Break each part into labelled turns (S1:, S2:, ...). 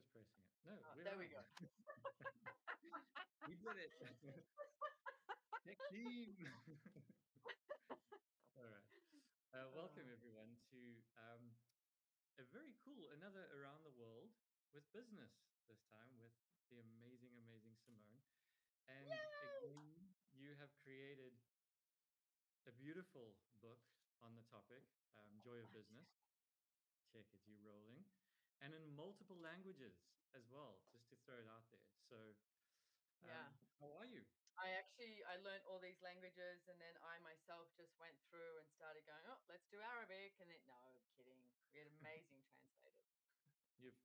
S1: was pressing it. No, we're
S2: There we
S1: live.
S2: go.
S1: We did it. Tech team. All right. Welcome everyone to a very cool another around the world with business this time with the amazing Simone. And
S2: Yay!
S1: again, you have created a beautiful book on the topic, Joy of Business. Check it, you rolling. And in multiple languages as well, just to throw it out there. So,
S2: Yeah.
S1: how are you?
S2: I learned all these languages, and then I myself just went through and started going, oh, let's do Arabic, and then no, kidding. We had amazing translators.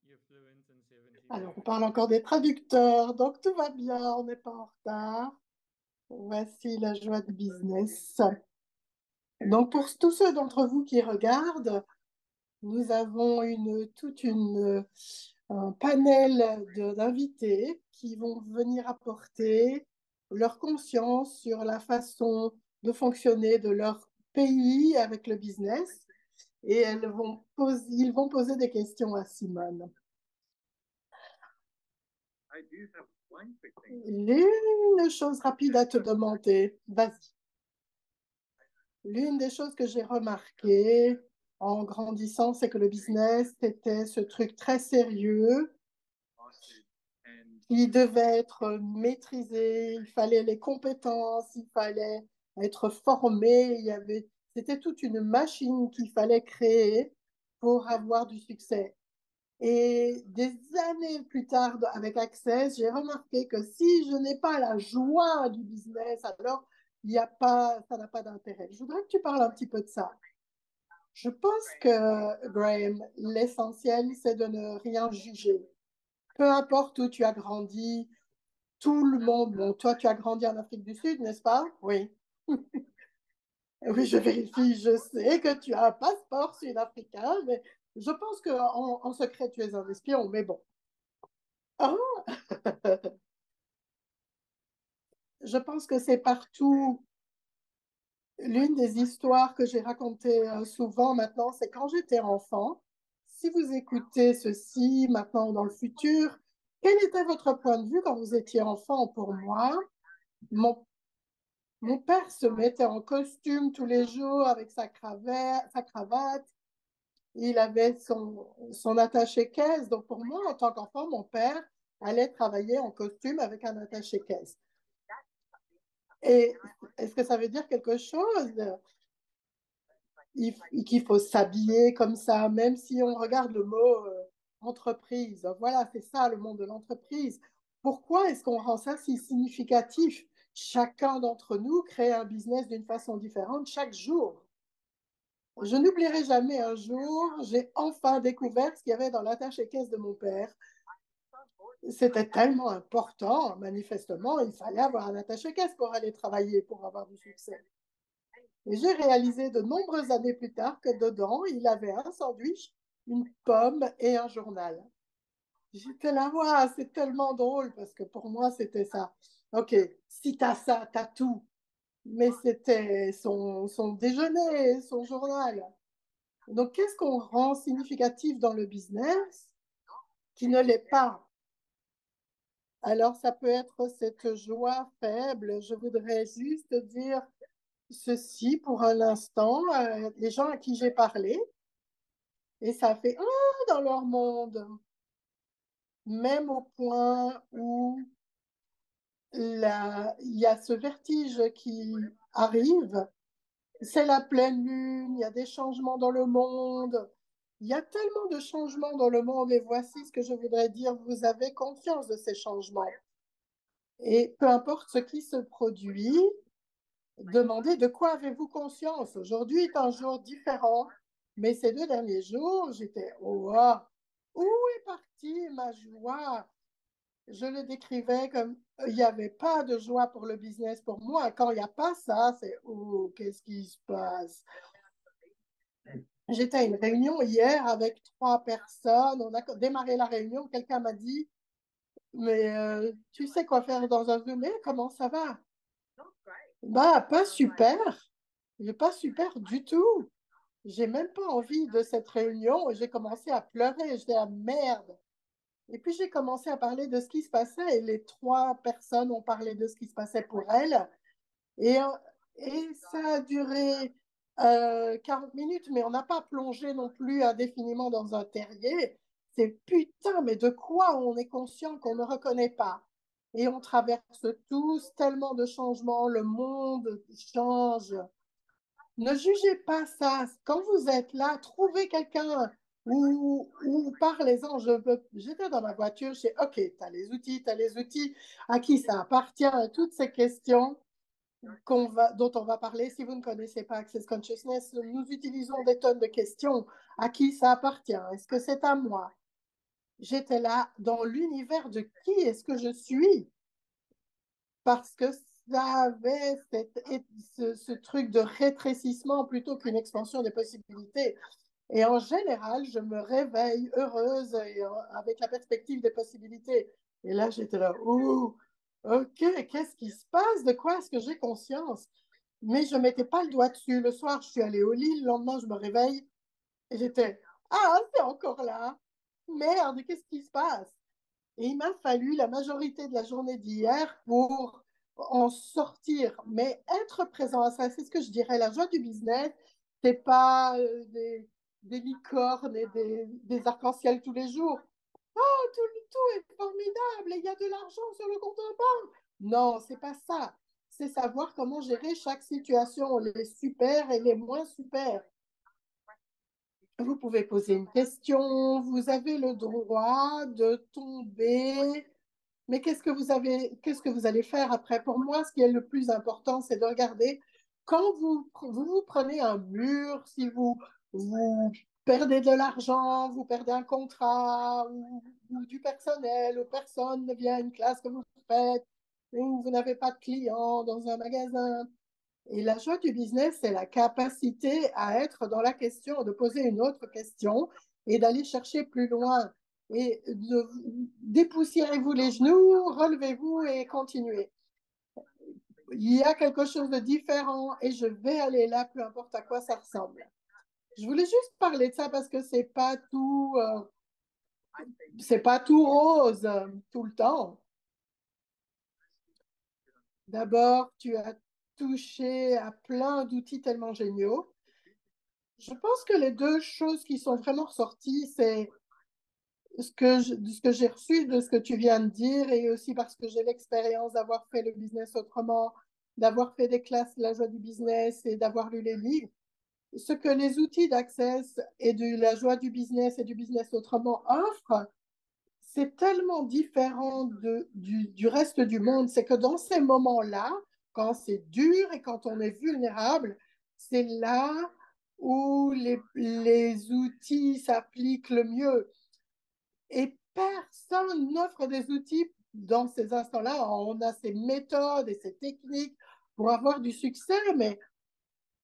S1: You're fluent in 17
S3: Alors, on parle
S1: languages.
S3: encore des traducteurs, donc tout va bien, on n'est pas en retard. Voici la joie du business. Donc, pour tous ceux d'entre vous qui regardent, nous avons un panel d'invités qui vont venir apporter leur conscience sur la façon de fonctionner de leur pays avec le business. Et ils vont poser des questions à Simone. L'une chose rapide à te demander, vas-y. L'une des choses que j'ai remarquées en grandissant, c'est que le business, c'était ce truc très sérieux qui devait être maîtrisé, il fallait les compétences, il fallait être formé, c'était toute une machine qu'il fallait créer pour avoir du succès. Et des années plus tard, avec Access, j'ai remarqué que si je n'ai pas la joie du business, alors ça n'a pas d'intérêt. Je voudrais que tu parles un petit peu de ça. Je pense que, Graham, l'essentiel, c'est de ne rien juger. Peu importe où tu as grandi, tout le monde, bon, toi, tu as grandi en Afrique du Sud, n'est-ce pas? Oui. Oui, je vérifie, je sais que tu as un passeport sud-africain, mais je pense qu'en secret, tu es un espion, mais bon. Ah, je pense que c'est partout. L'une des histoires que j'ai racontées souvent maintenant, c'est quand j'étais enfant. Si vous écoutez ceci maintenant ou dans le futur, quel était votre point de vue quand vous étiez enfant? Pour moi, mon père se mettait en costume tous les jours avec sa cravate. Il avait son attaché-caisse. Donc, pour moi, en tant qu'enfant, mon père allait travailler en costume avec un attaché-caisse. Et est-ce que ça veut dire quelque chose? Qu'il faut s'habiller comme ça, même si on regarde le mot entreprise. Voilà, c'est ça le monde de l'entreprise. Pourquoi est-ce qu'on rend ça si significatif? Chacun d'entre nous crée un business d'une façon différente chaque jour. Je n'oublierai jamais un jour, j'ai enfin découvert ce qu'il y avait dans l'attaché-caisse de mon père. C'était tellement important, manifestement, il fallait avoir un attaché-caisse pour aller travailler, pour avoir du succès. Et j'ai réalisé de nombreuses années plus tard que dedans, il avait un sandwich, une pomme et un journal. J'étais là, ouais, c'est tellement drôle parce que pour moi, c'était ça. OK, si t'as ça, t'as tout. Mais c'était son déjeuner, son journal. Donc, qu'est-ce qu'on rend significatif dans le business qui ne l'est pas? Alors, ça peut être cette joie faible. Je voudrais juste dire ceci pour un instant. Les gens à qui j'ai parlé, et ça fait dans leur monde, même au point où il y a ce vertige qui arrive. C'est la pleine lune, il y a des changements dans le monde. Il y a tellement de changements dans le monde et voici ce que je voudrais dire. Vous avez conscience de ces changements. Et peu importe ce qui se produit, demandez de quoi avez-vous conscience. Aujourd'hui est un jour différent, mais ces 2 derniers jours, j'étais, oh, où est partie ma joie? Je le décrivais comme il n'y avait pas de joie pour le business pour moi. Quand il n'y a pas ça, c'est oh, qu'est-ce qui se passe? J'étais à une réunion hier avec 3 personnes. On a démarré la réunion. Quelqu'un m'a dit, mais tu sais quoi faire dans un Zoom? Comment ça va? Bah, pas super. Pas super du tout. J'ai même pas envie de cette réunion. J'ai commencé à pleurer. J'étais à merde. Et puis j'ai commencé à parler de ce qui se passait et les 3 personnes ont parlé de ce qui se passait pour elles. Et, euh, et ça a duré 40 minutes, mais on n'a pas plongé non plus indéfiniment dans un terrier. C'est putain, mais de quoi on est conscient qu'on ne reconnaît pas? Et on traverse tous tellement de changements, le monde change. Ne jugez pas ça. Quand vous êtes là, trouvez quelqu'un ou parlez-en. J'étais dans ma voiture, je dis, OK, tu as les outils, à qui ça appartient, toutes ces questions dont on va parler. Si vous ne connaissez pas Access Consciousness, nous utilisons des tonnes de questions. À qui ça appartient? Est-ce que c'est à moi? J'étais là dans l'univers de qui est-ce que je suis? Parce que ça avait ce truc de rétrécissement plutôt qu'une expansion des possibilités. Et en général, je me réveille heureuse et avec la perspective des possibilités. Et là, j'étais là, ouh, OK, qu'est-ce qui se passe? De quoi est-ce que j'ai conscience? Mais je ne mettais pas le doigt dessus. Le soir, je suis allée au lit. Le lendemain, je me réveille et j'étais, ah, c'est encore là. Merde, qu'est-ce qui se passe? Et il m'a fallu la majorité de la journée d'hier pour en sortir. Mais être présent à ça, c'est ce que je dirais. La joie du business, c'est pas des licornes et des arcs-en-ciel tous les jours. Oh, tout est formidable et il y a de l'argent sur le compte en banque. Non, c'est pas ça. C'est savoir comment gérer chaque situation, les super et les moins super. Vous pouvez poser une question, vous avez le droit de tomber, mais qu'est-ce que vous allez faire après? Pour moi, ce qui est le plus important, c'est de regarder quand vous prenez un mur, si vous perdez de l'argent, vous perdez un contrat ou du personnel, ou personne ne vient à une classe que vous faites, ou vous n'avez pas de clients dans un magasin. Et la joie du business, c'est la capacité à être dans la question, de poser une autre question et d'aller chercher plus loin. Et dépoussiérez-vous les genoux, relevez-vous et continuez. Il y a quelque chose de différent et je vais aller là, peu importe à quoi ça ressemble. Je voulais juste parler de ça parce que c'est pas tout rose tout le temps. D'abord, tu as touché à plein d'outils tellement géniaux. Je pense que les 2 choses qui sont vraiment ressorties, c'est ce que j'ai reçu de ce que tu viens de dire et aussi parce que j'ai l'expérience d'avoir fait le business autrement, d'avoir fait des classes de la joie du business et d'avoir lu les livres. Ce que les outils d'Access et de la joie du business et du business autrement offrent, c'est tellement différent du reste du monde. C'est que dans ces moments-là, quand c'est dur et quand on est vulnérable, c'est là où les outils s'appliquent le mieux. Et personne n'offre des outils dans ces instants-là. On a ces méthodes et ces techniques pour avoir du succès, mais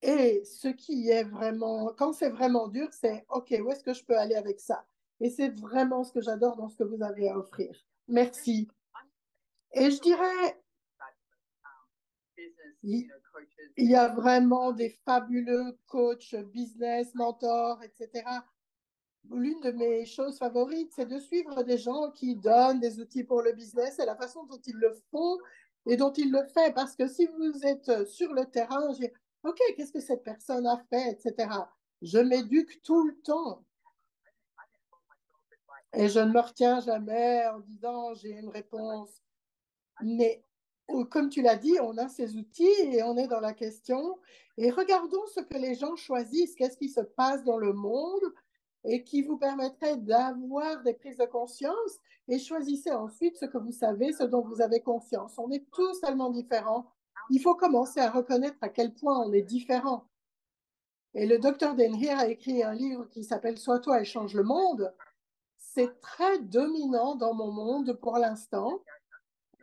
S3: et ce qui est vraiment, quand c'est vraiment dur, c'est OK, où est-ce que je peux aller avec ça? Et c'est vraiment ce que j'adore dans ce que vous avez à offrir. Merci. Et je dirais, il y a vraiment des fabuleux coachs, business, mentors, etc. L'une de mes choses favorites, c'est de suivre des gens qui donnent des outils pour le business et la façon dont ils le font et dont ils le font. Parce que si vous êtes sur le terrain, je dis, OK, qu'est-ce que cette personne a fait, etc. Je m'éduque tout le temps. Et je ne me retiens jamais en disant, j'ai une réponse. Mais comme tu l'as dit, on a ces outils et on est dans la question. Et regardons ce que les gens choisissent, qu'est-ce qui se passe dans le monde et qui vous permettrait d'avoir des prises de conscience et choisissez ensuite ce que vous savez, ce dont vous avez conscience. On est tous tellement différents. Il faut commencer à reconnaître à quel point on est différents. Et le docteur Denhir a écrit un livre qui s'appelle Sois toi et change le monde. C'est très dominant dans mon monde pour l'instant.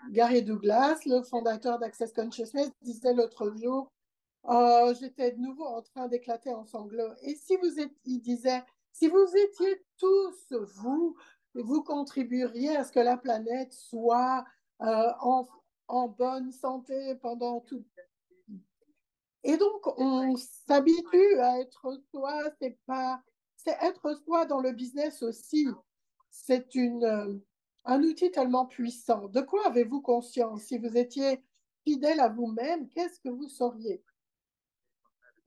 S3: Gary Douglas, le fondateur d'Access Consciousness, disait l'autre jour, oh, j'étais de nouveau en train d'éclater en sanglots. Et il disait, si vous étiez tous vous contribueriez à ce que la planète soit en bonne santé pendant tout. Et donc, on s'habitue à être soi, c'est être soi dans le business aussi. C'est une un outil tellement puissant. De quoi avez-vous conscience? Si vous étiez fidèle à vous-même, qu'est-ce que vous sauriez?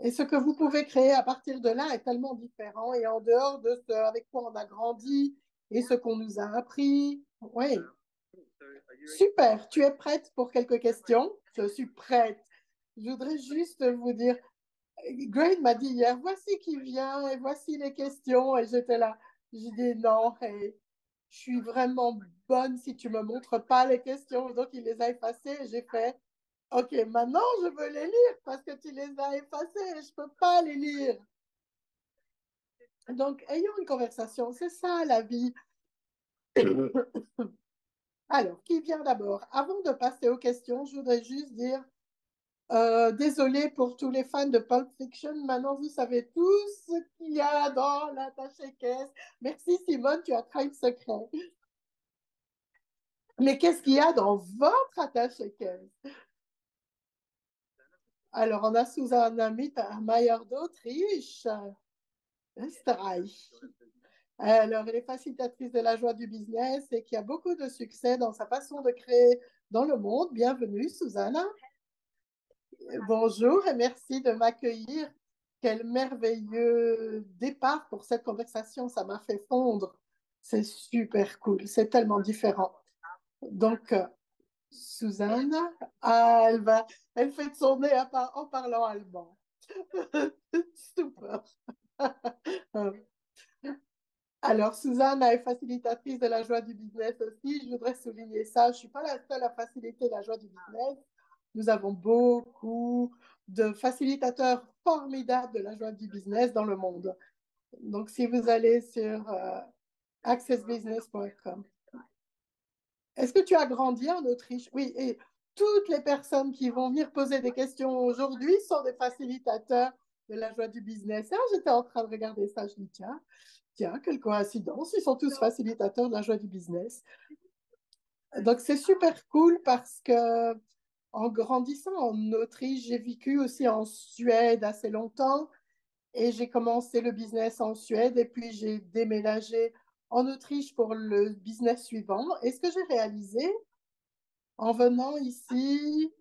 S3: Et ce que vous pouvez créer à partir de là est tellement différent et en dehors de ce avec quoi on a grandi et ce qu'on nous a appris. Oui. Super. Tu es prête pour quelques questions? Je suis prête. Je voudrais juste vous dire, Grace m'a dit hier, voici qui vient et voici les questions. Et j'étais là. J'ai dit non, hey, je suis vraiment bonne si tu me montres pas les questions. Donc, il les a effacées et j'ai fait, OK, maintenant je veux les lire parce que tu les as effacées et je peux pas les lire. Donc, ayons une conversation. C'est ça la vie. Alors, qui vient d'abord? Avant de passer aux questions, je voudrais juste dire désolé pour tous les fans de Pulp Fiction. Maintenant, vous savez tout ce qu'il y a dans l'attaché-caisse. Merci, Simone, tu as trahi le secret. Mais qu'est-ce qu'il y a dans votre attaché-caisse? Alors, on a Susanna Mittermeier d'Autriche. Österreich. Alors, elle est facilitatrice de la joie du business et qui a beaucoup de succès dans sa façon de créer dans le monde. Bienvenue, Susanna. Bonjour et merci de m'accueillir. Quel merveilleux départ pour cette conversation. Ça m'a fait fondre. C'est super cool. C'est tellement différent. Donc, Susanna, elle fait de son nez en parlant allemand. Super. Alors, Suzanne est facilitatrice de la joie du business aussi. Je voudrais souligner ça. Je ne suis pas la seule à faciliter la joie du business. Nous avons beaucoup de facilitateurs formidables de la joie du business dans le monde. Donc, si vous allez sur accessbusiness.com. Est-ce que tu as grandi en Autriche? Oui, et toutes les personnes qui vont venir poser des questions aujourd'hui sont des facilitateurs de la joie du business. Ah, j'étais en train de regarder ça, je dis tiens, quelle coïncidence, ils sont tous facilitateurs de la joie du business. Donc, c'est super cool parce que en grandissant en Autriche, j'ai vécu aussi en Suède assez longtemps et j'ai commencé le business en Suède et puis j'ai déménagé en Autriche pour le business suivant. Et ce que j'ai réalisé en venant ici,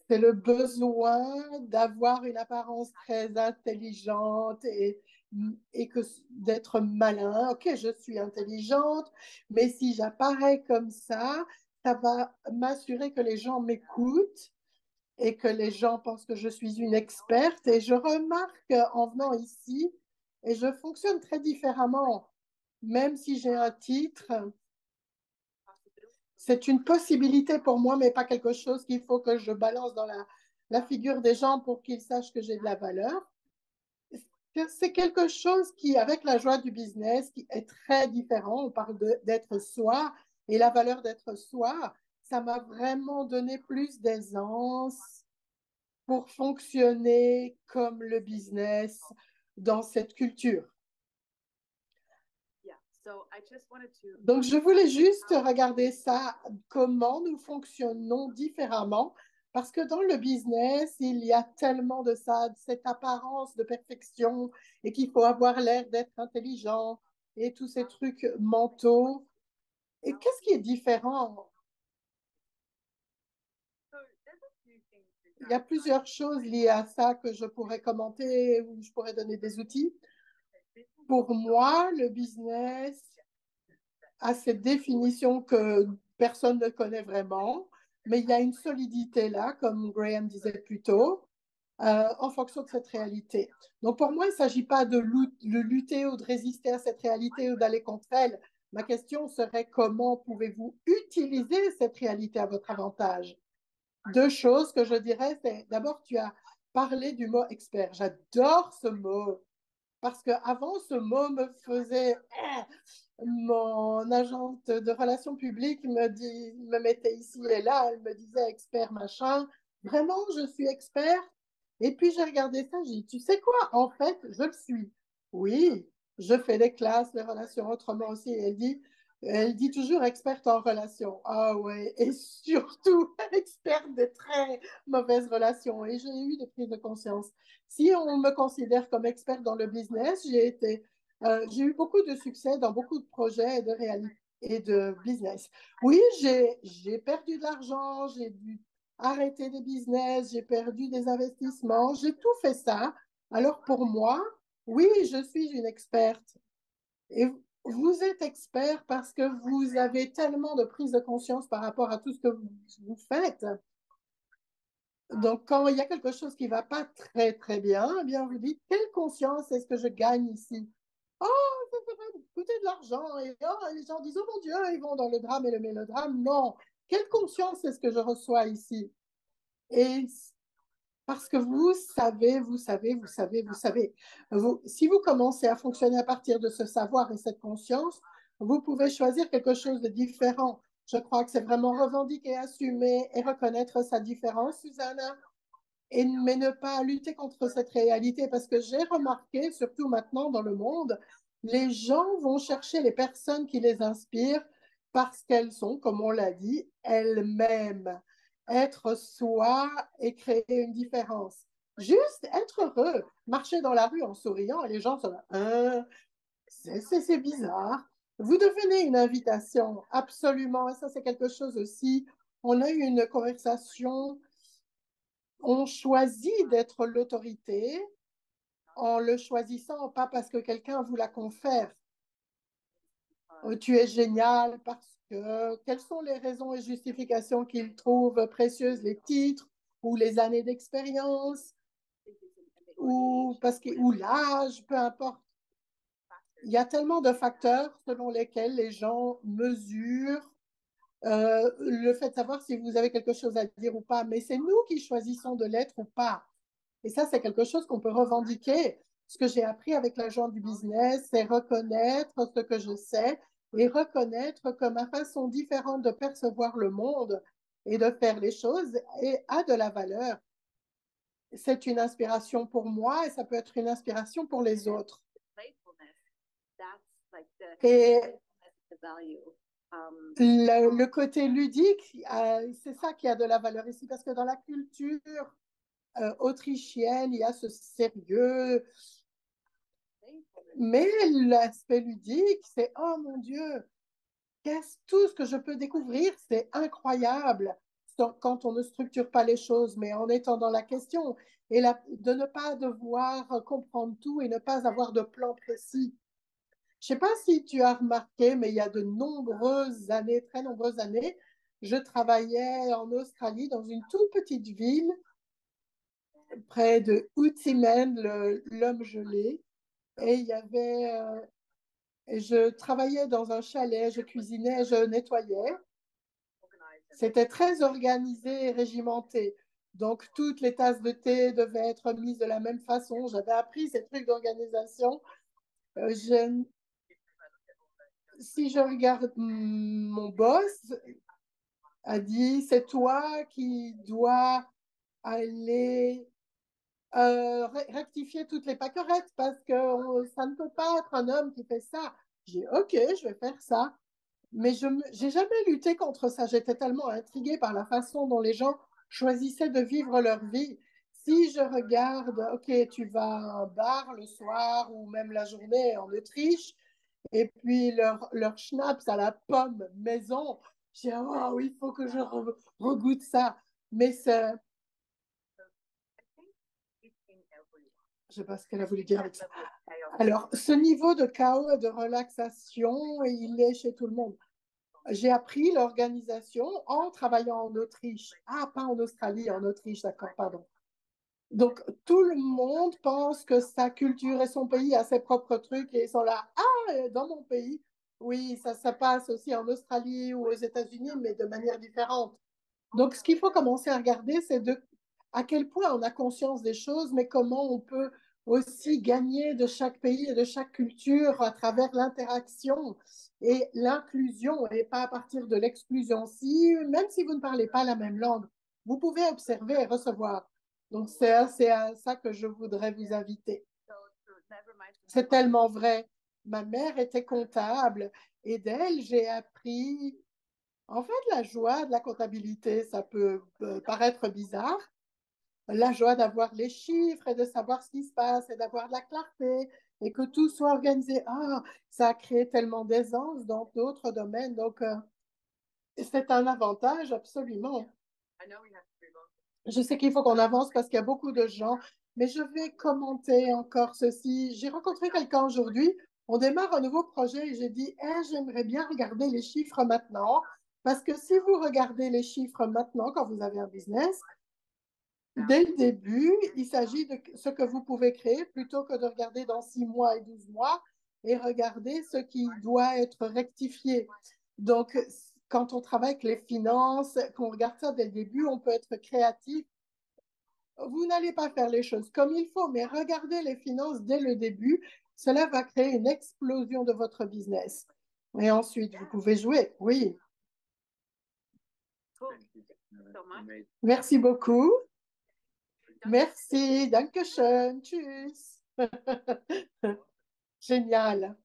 S3: c'est le besoin d'avoir une apparence très intelligente et d'être malin. Ok, je suis intelligente, mais si j'apparais comme ça va m'assurer que les gens m'écoutent et que les gens pensent que je suis une experte. Et je remarque en venant ici, et je fonctionne très différemment, même si j'ai un titre. C'est une possibilité pour moi, mais pas quelque chose qu'il faut que je balance dans la figure des gens pour qu'ils sachent que j'ai de la valeur. C'est quelque chose qui, avec la joie du business, qui est très différent. On parle d'être soi et la valeur d'être soi. Ça m'a vraiment donné plus d'aisance pour fonctionner comme le business dans cette culture. Donc, je voulais juste regarder ça, comment nous fonctionnons différemment, parce que dans le business, il y a tellement de ça, cette apparence de perfection, et qu'il faut avoir l'air d'être intelligent, et tous ces trucs mentaux. Et qu'est-ce qui est différent? Il y a plusieurs choses liées à ça que je pourrais commenter, ou je pourrais donner des outils. Pour moi, le business a cette définition que personne ne connaît vraiment, mais il y a une solidité là, comme Graham disait plus tôt, en fonction de cette réalité. Donc pour moi, il ne s'agit pas de lutter ou de résister à cette réalité ou d'aller contre elle. Ma question serait comment pouvez-vous utiliser cette réalité à votre avantage? Deux choses que je dirais, c'est d'abord, tu as parlé du mot expert. J'adore ce mot parce qu'avant, ce mot me faisait mon agente de relations publiques me mettait ici et là, elle me disait expert machin. Vraiment, je suis expert. Et puis j'ai regardé ça, j'ai dit, tu sais quoi, en fait, je le suis. Oui, je fais les classes, les relations autrement aussi. Et elle dit, Elle dit toujours experte en relations. Ah ouais, et surtout experte des très mauvaises relations. Et j'ai eu des prises de conscience. Si on me considère comme experte dans le business, j'ai eu beaucoup de succès dans beaucoup de projets et de business. Oui, j'ai perdu de l'argent, j'ai dû arrêter des business, j'ai perdu des investissements, j'ai tout fait ça. Alors pour moi, oui, je suis une experte. Et vous êtes expert parce que vous avez tellement de prise de conscience par rapport à tout ce que vous faites. Donc, quand il y a quelque chose qui ne va pas très, très bien, eh bien, vous dites, quelle conscience est-ce que je gagne ici? Oh, ça va me coûter de l'argent. Et oh, les gens disent, oh mon Dieu, ils vont dans le drame et le mélodrame. Non. Quelle conscience est-ce que je reçois ici? Et parce que vous savez, si vous commencez à fonctionner à partir de ce savoir et cette conscience, vous pouvez choisir quelque chose de différent. Je crois que c'est vraiment revendiquer, assumer et reconnaître sa différence, Susanna, mais ne pas lutter contre cette réalité, parce que j'ai remarqué, surtout maintenant dans le monde, les gens vont chercher les personnes qui les inspirent parce qu'elles sont, comme on l'a dit, elles-mêmes. Être soi et créer une différence. Juste être heureux, marcher dans la rue en souriant et les gens sont là, c'est bizarre. Vous devenez une invitation, absolument. Et ça, c'est quelque chose aussi. On a eu une conversation. On choisit d'être l'autorité en le choisissant, pas parce que quelqu'un vous la confère. Tu es génial parce que quelles sont les raisons et justifications qu'ils trouvent précieuses, les titres ou les années d'expérience ou l'âge, peu importe. Il y a tellement de facteurs selon lesquels les gens mesurent le fait de savoir si vous avez quelque chose à dire ou pas, mais c'est nous qui choisissons de l'être ou pas. Et ça, c'est quelque chose qu'on peut revendiquer. Ce que j'ai appris avec l'agent du business, c'est reconnaître ce que je sais et reconnaître que ma façon différente de percevoir le monde et de faire les choses a de la valeur. C'est une inspiration pour moi et ça peut être une inspiration pour les autres. Et le côté ludique, c'est ça qui a de la valeur ici, parce que dans la culture autrichienne, il y a ce sérieux. Mais l'aspect ludique, c'est oh mon Dieu, tout ce que je peux découvrir, c'est incroyable quand on ne structure pas les choses, mais en étant dans la question et de ne pas devoir comprendre tout et ne pas avoir de plan précis. Je ne sais pas si tu as remarqué, mais il y a de nombreuses années, très nombreuses années, je travaillais en Australie dans une toute petite ville près de Ootsimend, l'homme gelé. Et il y avait, je travaillais dans un chalet, je cuisinais, je nettoyais. C'était très organisé et régimenté. Donc, toutes les tasses de thé devaient être mises de la même façon. J'avais appris ces trucs d'organisation. Si je regarde mon boss, a dit, c'est toi qui dois aller rectifier toutes les pâquerettes parce que ça ne peut pas être un homme qui fait ça. J'ai dit, OK, je vais faire ça. Mais je n'ai jamais lutté contre ça. J'étais tellement intriguée par la façon dont les gens choisissaient de vivre leur vie. Si je regarde, OK, tu vas à un bar le soir ou même la journée en Autriche, et puis leur schnapps à la pomme maison, j'ai dit, oh, il faut que je regoute ça. Mais c'est, je ne sais pas ce qu'elle a voulu dire avec ça. Alors, ce niveau de chaos et de relaxation, il est chez tout le monde. J'ai appris l'organisation en travaillant en Autriche. Ah, pas en Australie, en Autriche, d'accord, pardon. Donc, tout le monde pense que sa culture et son pays a ses propres trucs et ils sont là. Ah, dans mon pays, oui, ça passe aussi en Australie ou aux États-Unis, mais de manière différente. Donc, ce qu'il faut commencer à regarder, c'est à quel point on a conscience des choses, mais comment on peut aussi gagner de chaque pays et de chaque culture à travers l'interaction et l'inclusion, et pas à partir de l'exclusion. Même si vous ne parlez pas la même langue, vous pouvez observer et recevoir. Donc, c'est à ça que je voudrais vous inviter. C'est tellement vrai. Ma mère était comptable et d'elle, j'ai appris, en fait, la joie de la comptabilité. Ça peut paraître bizarre. La joie d'avoir les chiffres et de savoir ce qui se passe et d'avoir de la clarté et que tout soit organisé. Ah, ça a créé tellement d'aisance dans d'autres domaines. Donc, c'est un avantage absolument. Je sais qu'il faut qu'on avance parce qu'il y a beaucoup de gens, mais je vais commenter encore ceci. J'ai rencontré quelqu'un aujourd'hui. On démarre un nouveau projet et j'ai dit, j'aimerais bien regarder les chiffres maintenant. Parce que si vous regardez les chiffres maintenant, quand vous avez un business, dès le début, il s'agit de ce que vous pouvez créer plutôt que de regarder dans 6 mois et 12 mois et regarder ce qui doit être rectifié. Donc, quand on travaille avec les finances, qu'on regarde ça dès le début, on peut être créatif. Vous n'allez pas faire les choses comme il faut, mais regardez les finances dès le début. Cela va créer une explosion de votre business. Et ensuite, vous pouvez jouer. Oui. Merci beaucoup. Merci. Dankeschön. Tschüss. Génial.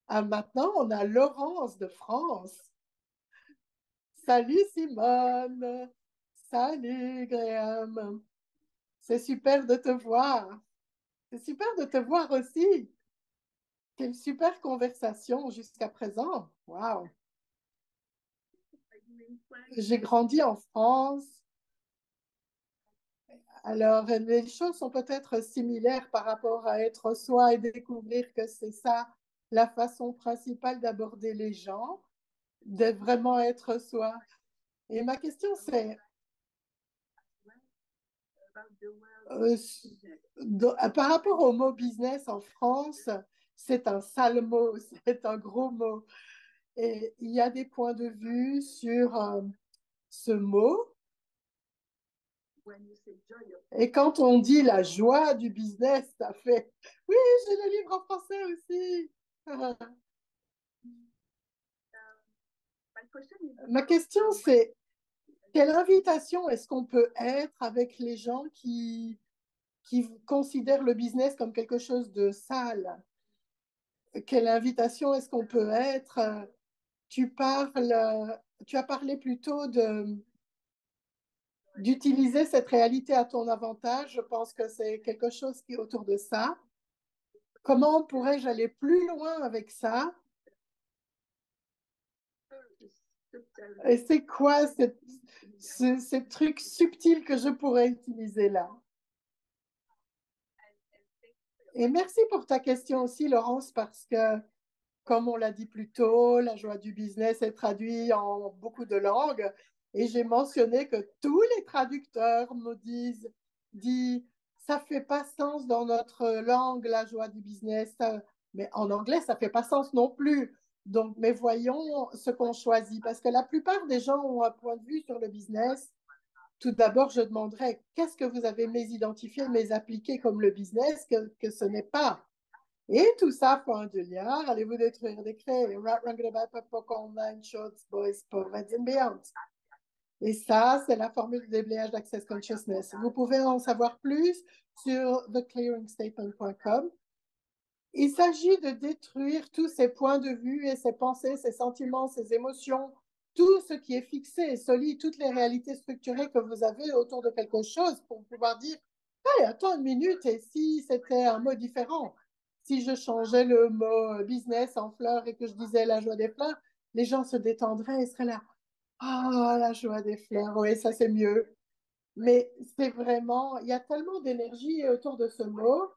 S3: Maintenant, on a Laurence de France. Salut Simone. Salut Graham. C'est super de te voir. C'est super de te voir aussi. Quelle super conversation jusqu'à présent. Wow. J'ai grandi en France. Alors, les choses sont peut-être similaires par rapport à être soi et découvrir que c'est ça la façon principale d'aborder les gens, de vraiment être soi. Et ma question, c'est, par rapport au mot business en France, c'est un sale mot, c'est un gros mot. Et il y a des points de vue sur ce mot. Et quand on dit la joie du business, ça fait oui, j'ai le livre en français aussi. Ma question, c'est quelle invitation est-ce qu'on peut être avec les gens qui considèrent le business comme quelque chose de sale? Quelle invitation est-ce qu'on peut être? Tu as parlé plutôt d'utiliser cette réalité à ton avantage. Je pense que c'est quelque chose qui est autour de ça. Comment pourrais-je aller plus loin avec ça? Et c'est quoi ce truc subtil que je pourrais utiliser là? Et merci pour ta question aussi, Laurence, parce que, comme on l'a dit plus tôt, la joie du business est traduite en beaucoup de langues. Et j'ai mentionné que tous les traducteurs me disent, ça fait pas sens dans notre langue, la joie du business. Mais en anglais, ça fait pas sens non plus. Donc, mais voyons ce qu'on choisit, parce que la plupart des gens ont un point de vue sur le business. Tout d'abord, je demanderais, qu'est-ce que vous avez identifié, appliqué comme le business que ce n'est pas? Et tout ça, point de lien, allez-vous détruire des craies, online, shorts, boys, povets and beyond. Et ça, c'est la formule de déblayage d'Access Consciousness. Vous pouvez en savoir plus sur theclearingstatement.com. Il s'agit de détruire tous ces points de vue et ces pensées, ces sentiments, ces émotions, tout ce qui est fixé et solide, toutes les réalités structurées que vous avez autour de quelque chose pour pouvoir dire, hey, attends une minute, et si c'était un mot différent? Si je changeais le mot business en fleurs et que je disais la joie des fleurs, les gens se détendraient et seraient là, ah, la joie des fleurs, oui, ça c'est mieux. Mais c'est vraiment, il y a tellement d'énergie autour de ce mot.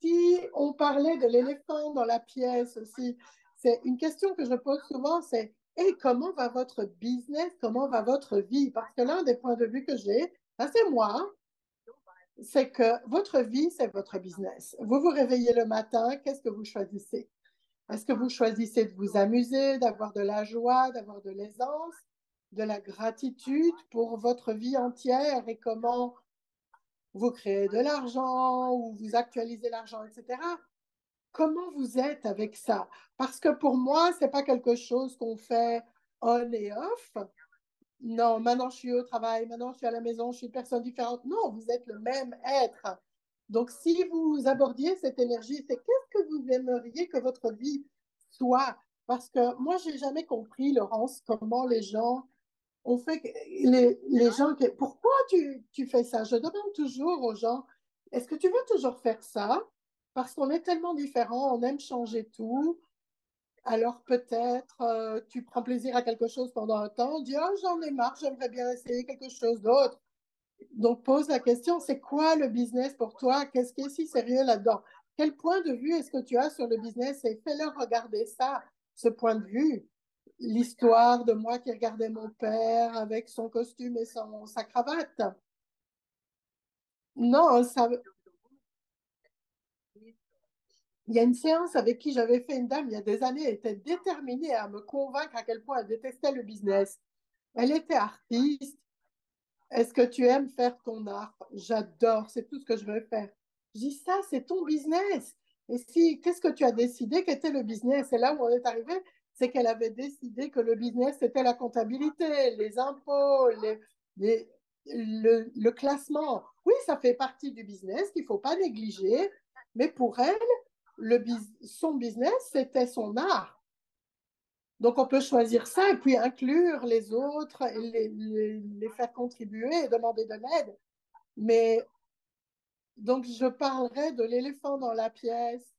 S3: Si on parlait de l'éléphant dans la pièce aussi, c'est une question que je pose souvent, c'est hey, comment va votre business, comment va votre vie? Parce que l'un des points de vue que j'ai, ça c'est moi, c'est que votre vie, c'est votre business. Vous vous réveillez le matin, qu'est-ce que vous choisissez? Est-ce que vous choisissez de vous amuser, d'avoir de la joie, d'avoir de l'aisance, de la gratitude pour votre vie entière et comment vous créez de l'argent ou vous actualisez l'argent, etc. Comment vous êtes avec ça? Parce que pour moi, ce n'est pas quelque chose qu'on fait on et off. Non, maintenant je suis au travail, maintenant je suis à la maison, je suis une personne différente. Non, vous êtes le même être. Donc, si vous abordiez cette énergie, c'est qu'est-ce que vous aimeriez que votre vie soit? Parce que moi, j'ai jamais compris, Laurence, comment les gens ont fait, les gens, pourquoi tu fais ça? Je demande toujours aux gens, est-ce que tu veux toujours faire ça? Parce qu'on est tellement différents, on aime changer tout. Alors peut-être tu prends plaisir à quelque chose pendant un temps, dis, oh, j'en ai marre, j'aimerais bien essayer quelque chose d'autre. Donc, pose la question, c'est quoi le business pour toi? Qu'est-ce qui est si sérieux là-dedans? Quel point de vue est-ce que tu as sur le business? Et fais-leur regarder ça, ce point de vue. L'histoire de moi qui regardais mon père avec son costume et sa cravate. Non, ça... Il y a une séance avec qui j'avais fait une dame il y a des années, elle était déterminée à me convaincre à quel point elle détestait le business. Elle était artiste. Est-ce que tu aimes faire ton art? J'adore, c'est tout ce que je veux faire. Je dis ça, c'est ton business. Et si, qu'est-ce que tu as décidé qu'était le business? Et là où on est arrivé, c'est qu'elle avait décidé que le business, c'était la comptabilité, les impôts, le classement. Oui, ça fait partie du business qu'il ne faut pas négliger, mais pour elle, son business, c'était son art. Donc, on peut choisir ça et puis inclure les autres et les faire contribuer et demander de l'aide. Mais donc, je parlerai de l'éléphant dans la pièce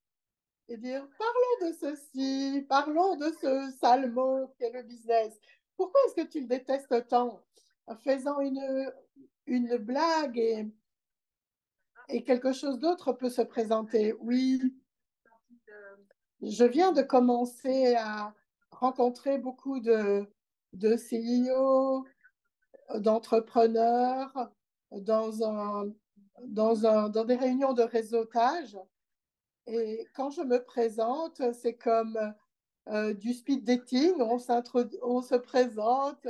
S3: et dire, parlons de ceci, parlons de ce sale mot qu'est le business. Pourquoi est-ce que tu le détestes tant? Faisant une blague et quelque chose d'autre peut se présenter. Oui, je viens de commencer à rencontrer beaucoup de CEO, d'entrepreneurs dans des réunions de réseautage. Et quand je me présente, c'est comme du speed dating. On se présente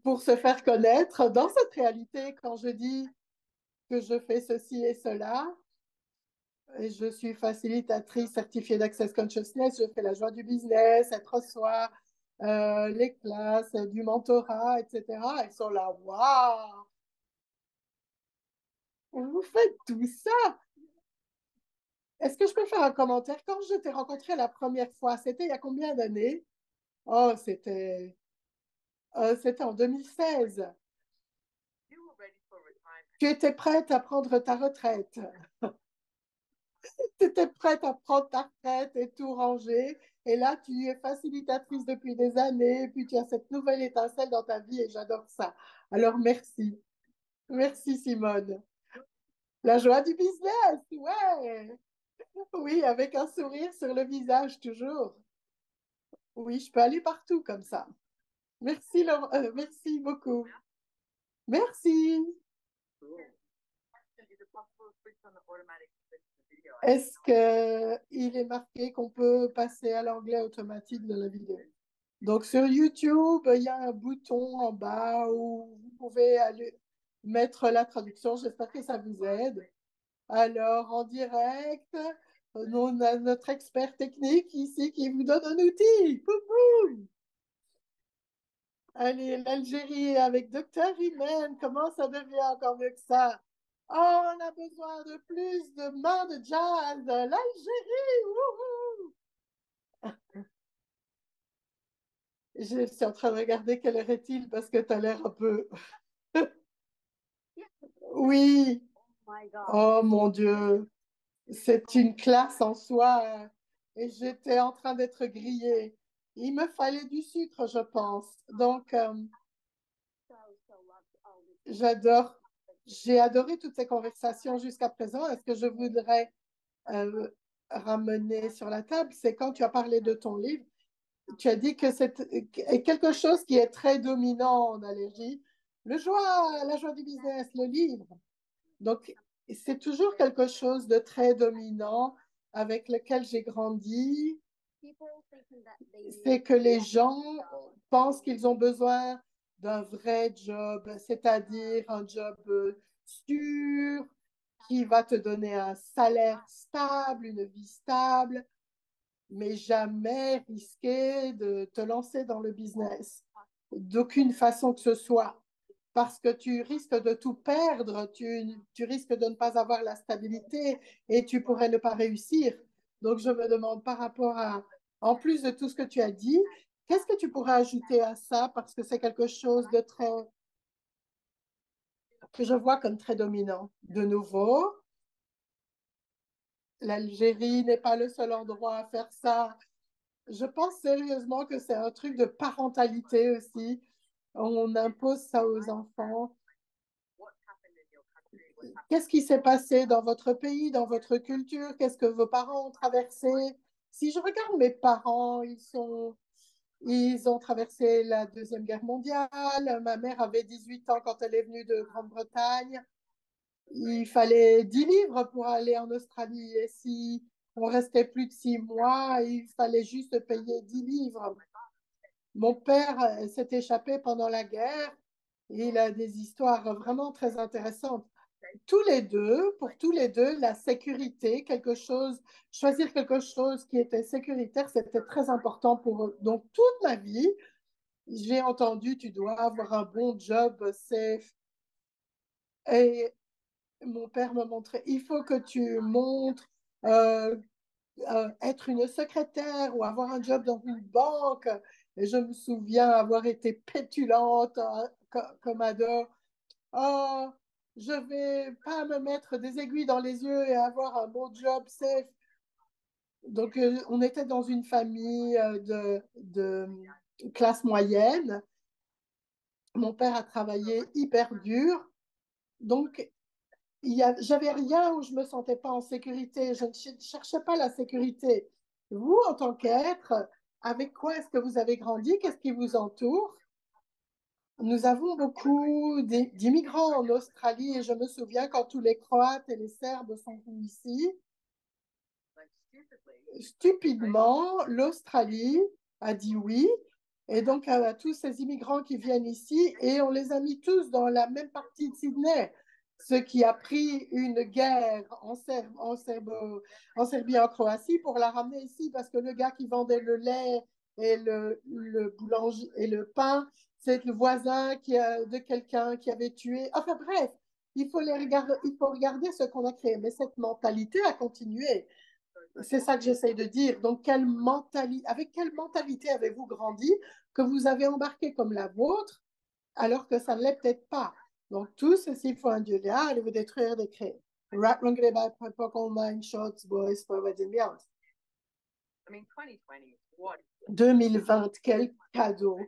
S3: pour se faire connaître. Dans cette réalité, quand je dis que je fais ceci et cela, et je suis facilitatrice certifiée d'Access Consciousness, je fais la joie du business, être soi, les classes, du mentorat, etc. Elles sont là, waouh! Vous faites tout ça? Est-ce que je peux faire un commentaire? Quand je t'ai rencontré la première fois, c'était il y a combien d'années? Oh, c'était en 2016. Tu étais prête à prendre ta retraite. Tu étais prête à prendre ta retraite et tout ranger. Et là, tu es facilitatrice depuis des années. Et puis, tu as cette nouvelle étincelle dans ta vie et j'adore ça. Alors, merci. Merci, Simone. La joie du business, ouais. Oui, avec un sourire sur le visage toujours. Oui, je peux aller partout comme ça. Merci, merci beaucoup. Merci. Est-ce qu'il est marqué qu'on peut passer à l'anglais automatique de la vidéo? Donc, sur YouTube, il y a un bouton en bas où vous pouvez aller mettre la traduction. J'espère que ça vous aide. Alors, en direct, on a notre expert technique ici qui vous donne un outil. Pouhou! Allez, l'Algérie avec Docteur Imen, comment ça devient encore mieux que ça? Oh, on a besoin de plus de mains de jazz. L'Algérie, wouhou! Je suis en train de regarder quelle heure est-il parce que tu as l'air un peu... Oui. Oh mon Dieu. C'est une classe en soi. Et j'étais en train d'être grillée. Il me fallait du sucre, je pense. Donc, j'adore. J'ai adoré toutes ces conversations jusqu'à présent. Est-ce que je voudrais euh, ramener sur la table? C'est quand tu as parlé de ton livre, tu as dit que c'est quelque chose qui est très dominant en allergie. La joie du business, le livre. Donc, c'est toujours quelque chose de très dominant avec lequel j'ai grandi. C'est que les gens pensent qu'ils ont besoin d'un vrai job, c'est-à-dire un job sûr, qui va te donner un salaire stable, une vie stable, mais jamais risquer de te lancer dans le business, d'aucune façon que ce soit. parce que tu risques de tout perdre, tu risques de ne pas avoir la stabilité et tu pourrais ne pas réussir. Donc, je me demande par rapport à, en plus de tout ce que tu as dit, qu'est-ce que tu pourrais ajouter à ça parce que c'est quelque chose de très, que je vois comme très dominant. De nouveau, l'Algérie n'est pas le seul endroit à faire ça. Je pense sérieusement que c'est un truc de parentalité aussi. On impose ça aux enfants. Qu'est-ce qui s'est passé dans votre pays, dans votre culture? Qu'est-ce que vos parents ont traversé? Si je regarde mes parents, ils ont traversé la Deuxième Guerre mondiale. Ma mère avait 18 ans quand elle est venue de Grande-Bretagne. Il fallait 10 livres pour aller en Australie. Et si on restait plus de 6 mois, il fallait juste payer 10 livres. Mon père s'est échappé pendant la guerre. Il a des histoires vraiment très intéressantes. Tous les deux, pour tous les deux, la sécurité, choisir quelque chose qui était sécuritaire, c'était très important pour eux. Donc, toute ma vie, j'ai entendu, tu dois avoir un bon job safe. Et mon père me montrait, il faut que tu montres être une secrétaire ou avoir un job dans une banque. Et je me souviens avoir été pétulante comme ado. Oh, je vais pas me mettre des aiguilles dans les yeux et avoir un bon job safe. Donc, on était dans une famille de classe moyenne. Mon père a travaillé hyper dur. Donc, j'avais rien où je me sentais pas en sécurité. Je ne cherchais pas la sécurité. Vous, en tant qu'être, avec quoi est-ce que vous avez grandi? Qu'est-ce qui vous entoure? Nous avons beaucoup d'immigrants en Australie et je me souviens quand tous les Croates et les Serbes sont venus ici, stupidement, l'Australie a dit oui. Et donc, à tous ces immigrants qui viennent ici, et on les a mis tous dans la même partie de Sydney, ce qui a pris une guerre en Serbie et en Croatie pour la ramener ici, parce que le gars qui vendait le lait et le boulanger et le pain, c'est le voisin de quelqu'un qui avait tué. Enfin bref, il faut regarder ce qu'on a créé. Mais cette mentalité a continué. C'est ça que j'essaye de dire. Donc, avec quelle mentalité avez-vous grandi que vous avez embarqué comme la vôtre alors que ça ne l'est peut-être pas? Donc, tout ceci faut un Dieu là, allez vous détruire des créés. Rat longre by Purple Mind Shots Boys for Wedding Beyond. 2020, quel cadeau!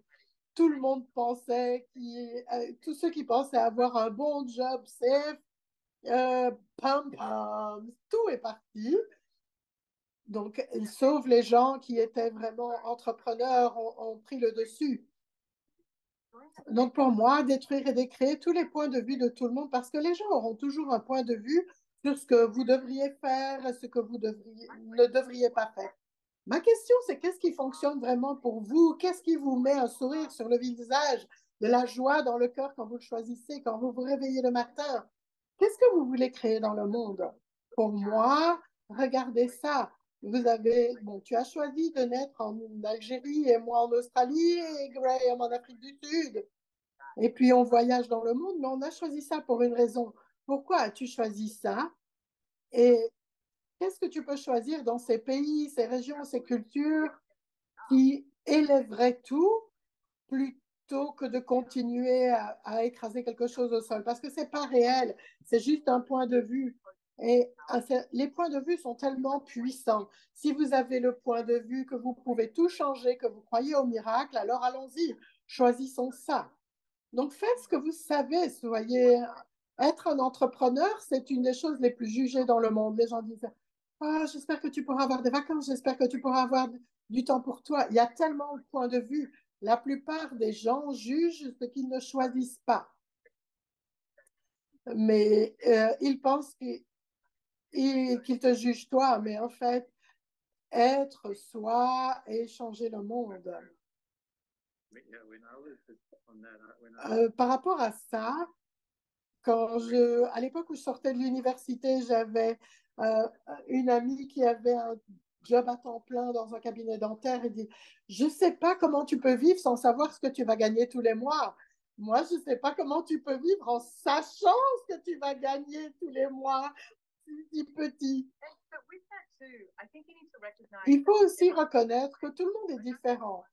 S3: Tout le monde pensait, tous ceux qui pensaient avoir un bon job safe, pam pam, tout est parti. Donc, sauf les gens qui étaient vraiment entrepreneurs ont pris le dessus. Donc, pour moi, détruire et décréer tous les points de vue de tout le monde, parce que les gens auront toujours un point de vue sur ce que vous devriez faire et ce que vous ne devriez pas faire. Ma question, c'est qu'est-ce qui fonctionne vraiment pour vous? Qu'est-ce qui vous met un sourire sur le visage, de la joie dans le cœur quand vous le choisissez, quand vous vous réveillez le matin? Qu'est-ce que vous voulez créer dans le monde? Pour moi, regardez ça. Tu as choisi de naître en Algérie et moi en Australie et Graham en Afrique du Sud. Et puis on voyage dans le monde, mais on a choisi ça pour une raison. Pourquoi as-tu choisi ça? Et qu'est-ce que tu peux choisir dans ces pays, ces régions, ces cultures qui élèveraient tout plutôt que de continuer à écraser quelque chose au sol? Parce que ce n'est pas réel, c'est juste un point de vue. Et les points de vue sont tellement puissants. Si vous avez le point de vue que vous pouvez tout changer, que vous croyez au miracle, alors allons-y, choisissons ça. Donc faites ce que vous savez, être un entrepreneur, c'est une des choses les plus jugées dans le monde. Les gens disent, ah, j'espère que tu pourras avoir des vacances, j'espère que tu pourras avoir du temps pour toi. Il y a tellement de points de vue. La plupart des gens jugent ce qu'ils ne choisissent pas. Mais ils pensent qu'ils te jugent toi, mais en fait, être soi et changer le monde. Par rapport à ça, à l'époque où je sortais de l'université, j'avais une amie qui avait un job à temps plein dans un cabinet dentaire et dit, je ne sais pas comment tu peux vivre sans savoir ce que tu vas gagner tous les mois. Moi, je ne sais pas comment tu peux vivre en sachant ce que tu vas gagner tous les mois, si petit. Il faut aussi reconnaître que tout le monde est différent.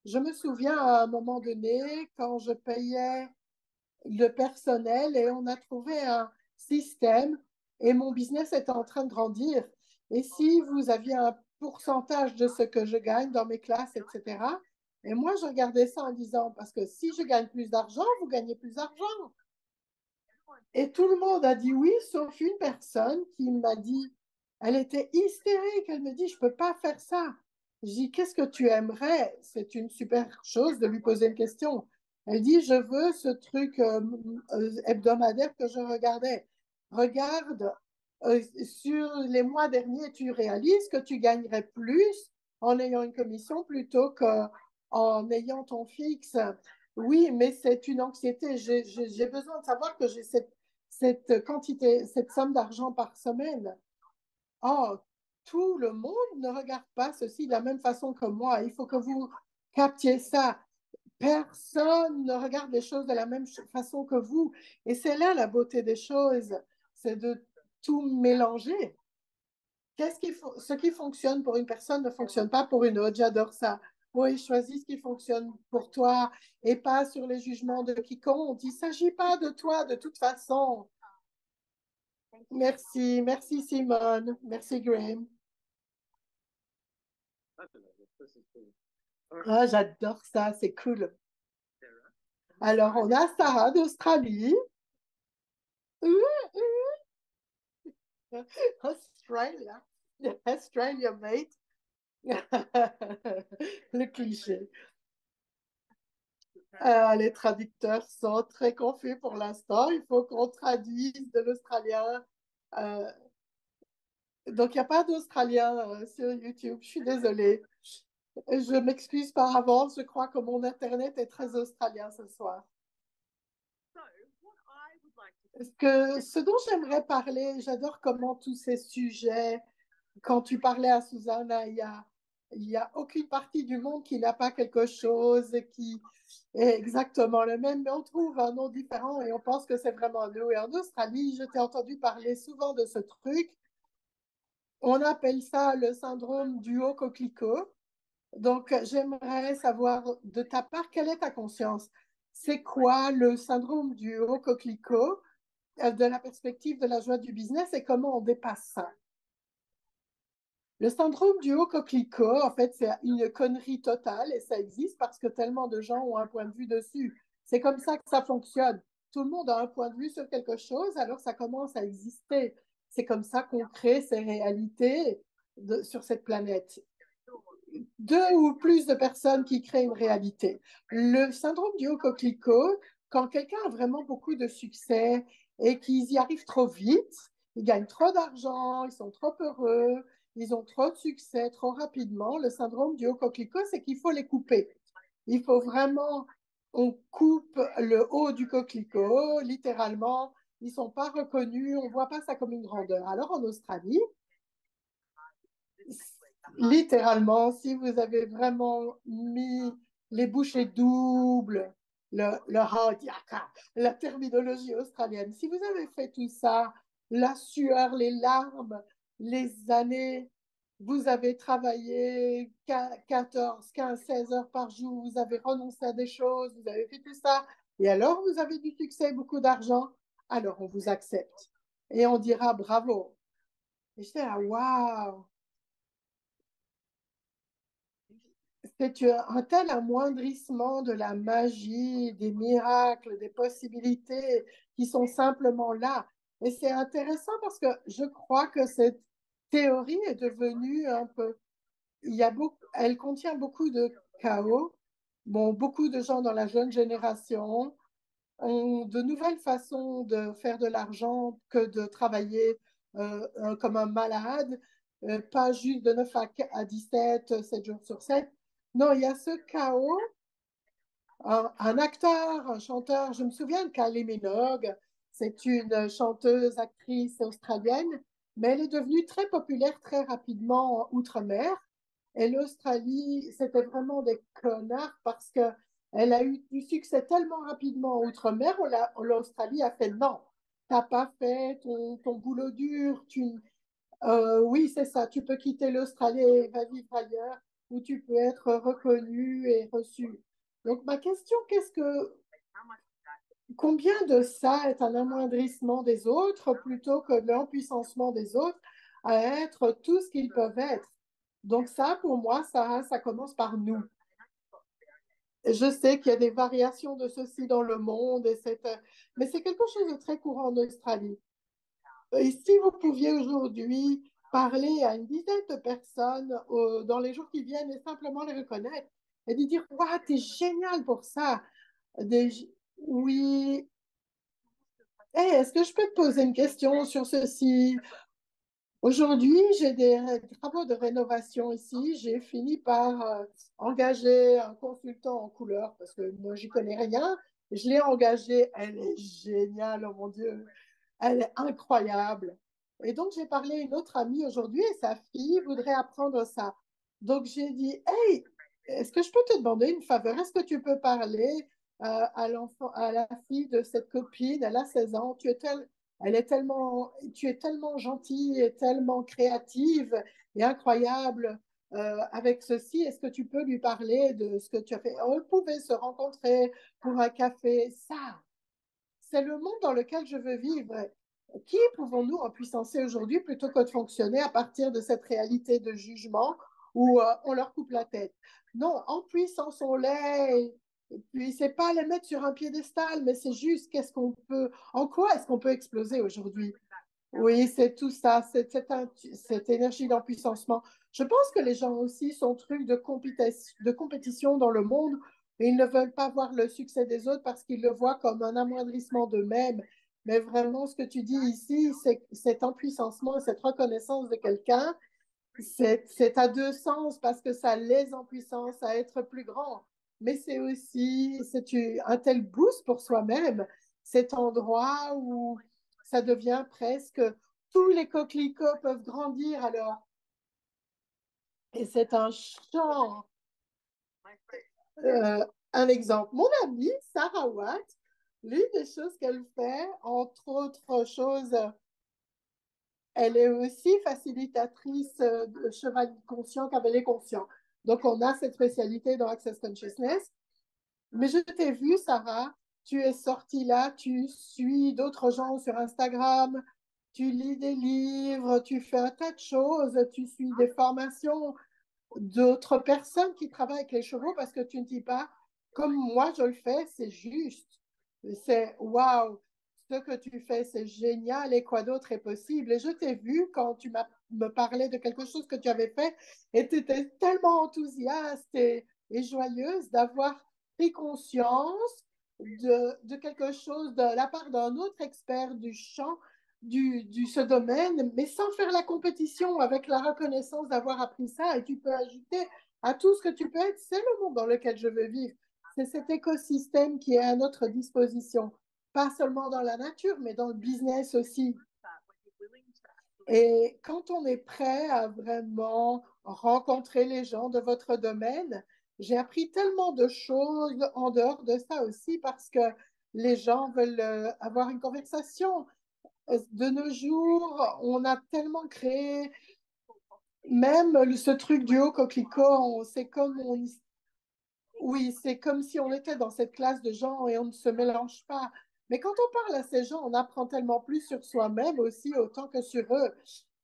S3: Je me souviens à un moment donné, quand je payais le personnel et on a trouvé un système et mon business est en train de grandir. Et si vous aviez un pourcentage de ce que je gagne dans mes classes, etc. Et moi, je regardais ça en disant, parce que si je gagne plus d'argent, vous gagnez plus d'argent. Et tout le monde a dit oui, sauf une personne qui m'a dit, elle était hystérique, elle me dit, je ne peux pas faire ça. Je dis, qu'est-ce que tu aimerais? C'est une super chose de lui poser une question. Elle dit, je veux ce truc hebdomadaire que je regardais. Regarde, sur les mois derniers, tu réalises que tu gagnerais plus en ayant une commission plutôt qu'en ayant ton fixe. Oui, mais c'est une anxiété. J'ai besoin de savoir que j'ai cette quantité, cette somme d'argent par semaine. Oh, tout le monde ne regarde pas ceci de la même façon que moi. Il faut que vous captiez ça. Personne ne regarde les choses de la même façon que vous. Et c'est là la beauté des choses, c'est de tout mélanger. Ce qui fonctionne pour une personne ne fonctionne pas pour une autre. J'adore ça. Oui, choisis ce qui fonctionne pour toi et pas sur les jugements de quiconque. Il ne s'agit pas de toi de toute façon. Merci, merci Simone, merci Graham. Ah, j'adore ça, c'est cool. Alors, on a Sarah d'Australie. Australia, Australia, mate. Le cliché. Les traducteurs sont très confus pour l'instant. Il faut qu'on traduise de l'australien. Donc, il n'y a pas d'Australien sur YouTube. Je suis désolée. Je m'excuse par avance. Je crois que mon Internet est très australien ce soir. Ce dont j'aimerais parler, j'adore comment tous ces sujets, quand tu parlais à Susanna, il y a aucune partie du monde qui n'a pas quelque chose qui est exactement le même, mais on trouve un nom différent et on pense que c'est vraiment nous. Et en Australie, je t'ai entendu parler souvent de ce truc. On appelle ça le syndrome du haut coquelicot. Donc, j'aimerais savoir de ta part, quelle est ta conscience? C'est quoi le syndrome du haut coquelicot de la perspective de la joie du business et comment on dépasse ça? Le syndrome du haut coquelicot, en fait, c'est une connerie totale et ça existe parce que tellement de gens ont un point de vue dessus. C'est comme ça que ça fonctionne. Tout le monde a un point de vue sur quelque chose, alors ça commence à exister. C'est comme ça qu'on crée ces réalités sur cette planète. Deux ou plus de personnes qui créent une réalité. Le syndrome du haut coquelicot, quand quelqu'un a vraiment beaucoup de succès et qu'ils y arrivent trop vite, ils gagnent trop d'argent, ils sont trop heureux, ils ont trop de succès trop rapidement. Le syndrome du haut coquelicot, c'est qu'il faut les couper. Il faut vraiment, on coupe le haut du coquelicot, littéralement. Ils ne sont pas reconnus, on ne voit pas ça comme une grandeur. Alors en Australie, littéralement, si vous avez vraiment mis les bouchées doubles, le hadiaka, la terminologie australienne, si vous avez fait tout ça, la sueur, les larmes, les années, vous avez travaillé 14, 15, 16 heures par jour, vous avez renoncé à des choses, vous avez fait tout ça, et alors vous avez du succès, beaucoup d'argent, alors on vous accepte. Et on dira bravo. Et je dis, ah, waouh! C'est un tel amoindrissement de la magie, des miracles, des possibilités qui sont simplement là. Et c'est intéressant parce que je crois que cette théorie est devenue un peu, elle contient beaucoup de chaos. Bon, beaucoup de gens dans la jeune génération ont de nouvelles façons de faire de l'argent que de travailler comme un malade, pas juste de 9 à 17, 7 jours sur 7. Non, il y a ce chaos. Un acteur, un chanteur, je me souviens de Kylie Minogue, c'est une chanteuse, actrice australienne, mais elle est devenue très populaire très rapidement outre-mer. Et l'Australie, c'était vraiment des connards parce que Elle a eu du succès tellement rapidement en Outre-mer, l'Australie a fait non, tu n'as pas fait ton boulot dur. Oui, c'est ça, tu peux quitter l'Australie et va vivre ailleurs, où tu peux être reconnu et reçu. Donc, ma question, combien de ça est un amoindrissement des autres plutôt que l'empuissancement des autres à être tout ce qu'ils peuvent être? Donc ça, pour moi, ça commence par nous. Je sais qu'il y a des variations de ceci dans le monde, mais c'est quelque chose de très courant en Australie. Et si vous pouviez aujourd'hui parler à une dizaine de personnes dans les jours qui viennent et simplement les reconnaître et de dire, waouh, t'es génial pour ça. Oui. Hey, est-ce que je peux te poser une question sur ceci? Aujourd'hui, j'ai des travaux de rénovation ici. J'ai fini par engager un consultant en couleur parce que moi, j'y connais rien. Je l'ai engagée. Elle est géniale, oh mon Dieu. Elle est incroyable. Et donc, j'ai parlé à une autre amie aujourd'hui et sa fille voudrait apprendre ça. Donc, j'ai dit, hey, est-ce que je peux te demander une faveur? Est-ce que tu peux parler à la fille de cette copine? Elle a 16 ans. Tu es tellement gentille et tellement créative et incroyable avec ceci. Est-ce que tu peux lui parler de ce que tu as fait? On pouvait se rencontrer pour un café. Ça, c'est le monde dans lequel je veux vivre. Qui pouvons-nous empuissancer aujourd'hui plutôt que de fonctionner à partir de cette réalité de jugement où on leur coupe la tête? Non, empuissançons-les. Et puis, c'est pas les mettre sur un piédestal, mais c'est juste en quoi est-ce qu'on peut exploser aujourd'hui? Oui, c'est tout ça, cette énergie d'empuissancement. Je pense que les gens aussi sont trucs de compétition dans le monde et ils ne veulent pas voir le succès des autres parce qu'ils le voient comme un amoindrissement d'eux-mêmes. Mais vraiment, ce que tu dis ici, c'est cet empuissancement, cette reconnaissance de quelqu'un, c'est à deux sens parce que ça les empuissance à être plus grands. Mais c'est aussi un tel boost pour soi-même, cet endroit où ça devient presque tous les coquelicots peuvent grandir alors. Et c'est un champ. Un exemple, mon amie Sarah Watt, l'une des choses qu'elle fait, entre autres choses, elle est aussi facilitatrice de cheval conscient, cavalier conscient. Donc, on a cette spécialité dans Access Consciousness. Mais je t'ai vu, Sarah, tu es sortie là, tu suis d'autres gens sur Instagram, tu lis des livres, tu fais un tas de choses, tu suis des formations d'autres personnes qui travaillent avec les chevaux parce que tu ne dis pas, comme moi je le fais, c'est juste. C'est waouh, ce que tu fais, c'est génial et quoi d'autre est possible. Et je t'ai vu quand me parlais de quelque chose que tu avais fait et tu étais tellement enthousiaste et joyeuse d'avoir pris conscience de quelque chose de la part d'un autre expert du champ ce domaine, mais sans faire la compétition, avec la reconnaissance d'avoir appris ça. Et tu peux ajouter à tout ce que tu peux être, c'est le monde dans lequel je veux vivre. C'est cet écosystème qui est à notre disposition, pas seulement dans la nature, mais dans le business aussi. Et quand on est prêt à vraiment rencontrer les gens de votre domaine, j'ai appris tellement de choses en dehors de ça aussi parce que les gens veulent avoir une conversation. De nos jours, on a tellement créé, même ce truc du haut coquelicot, oui, c'est comme si on était dans cette classe de gens et on ne se mélange pas. Mais quand on parle à ces gens, on apprend tellement plus sur soi-même aussi, autant que sur eux.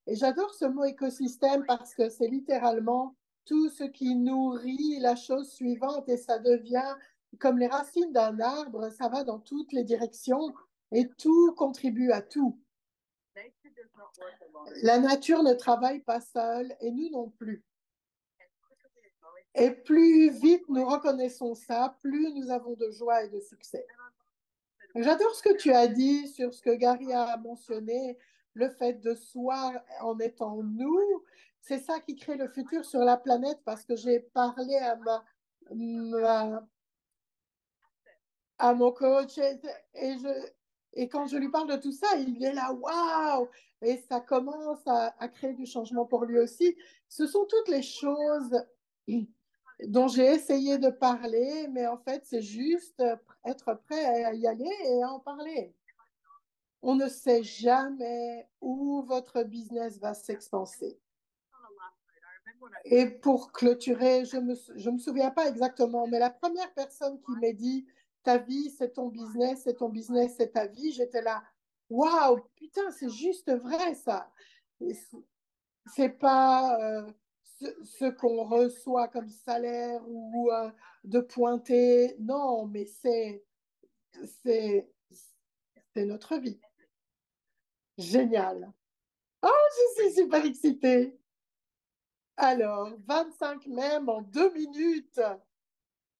S3: Et j'adore ce mot écosystème parce que c'est littéralement tout ce qui nourrit la chose suivante et ça devient comme les racines d'un arbre, ça va dans toutes les directions et tout contribue à tout. La nature ne travaille pas seule et nous non plus. Et plus vite nous reconnaissons ça, plus nous avons de joie et de succès. J'adore ce que tu as dit sur ce que Gary a mentionné, le fait de soi en étant nous. C'est ça qui crée le futur sur la planète parce que j'ai parlé à mon coach et quand je lui parle de tout ça, il est là, waouh! Et ça commence à créer du changement pour lui aussi. Ce sont toutes les choses dont j'ai essayé de parler, mais en fait, c'est juste être prêt à y aller et à en parler. On ne sait jamais où votre business va s'expanser. Et pour clôturer, je me souviens pas exactement, mais la première personne qui m'a dit ta vie, c'est ton business, c'est ton business, c'est ta vie, j'étais là, waouh, putain, c'est juste vrai ça. C'est pas ce qu'on reçoit comme salaire ou de pointer, non, mais c'est notre vie. Génial. Oh, je suis super excitée. Alors, 25 mèmes en 2 minutes.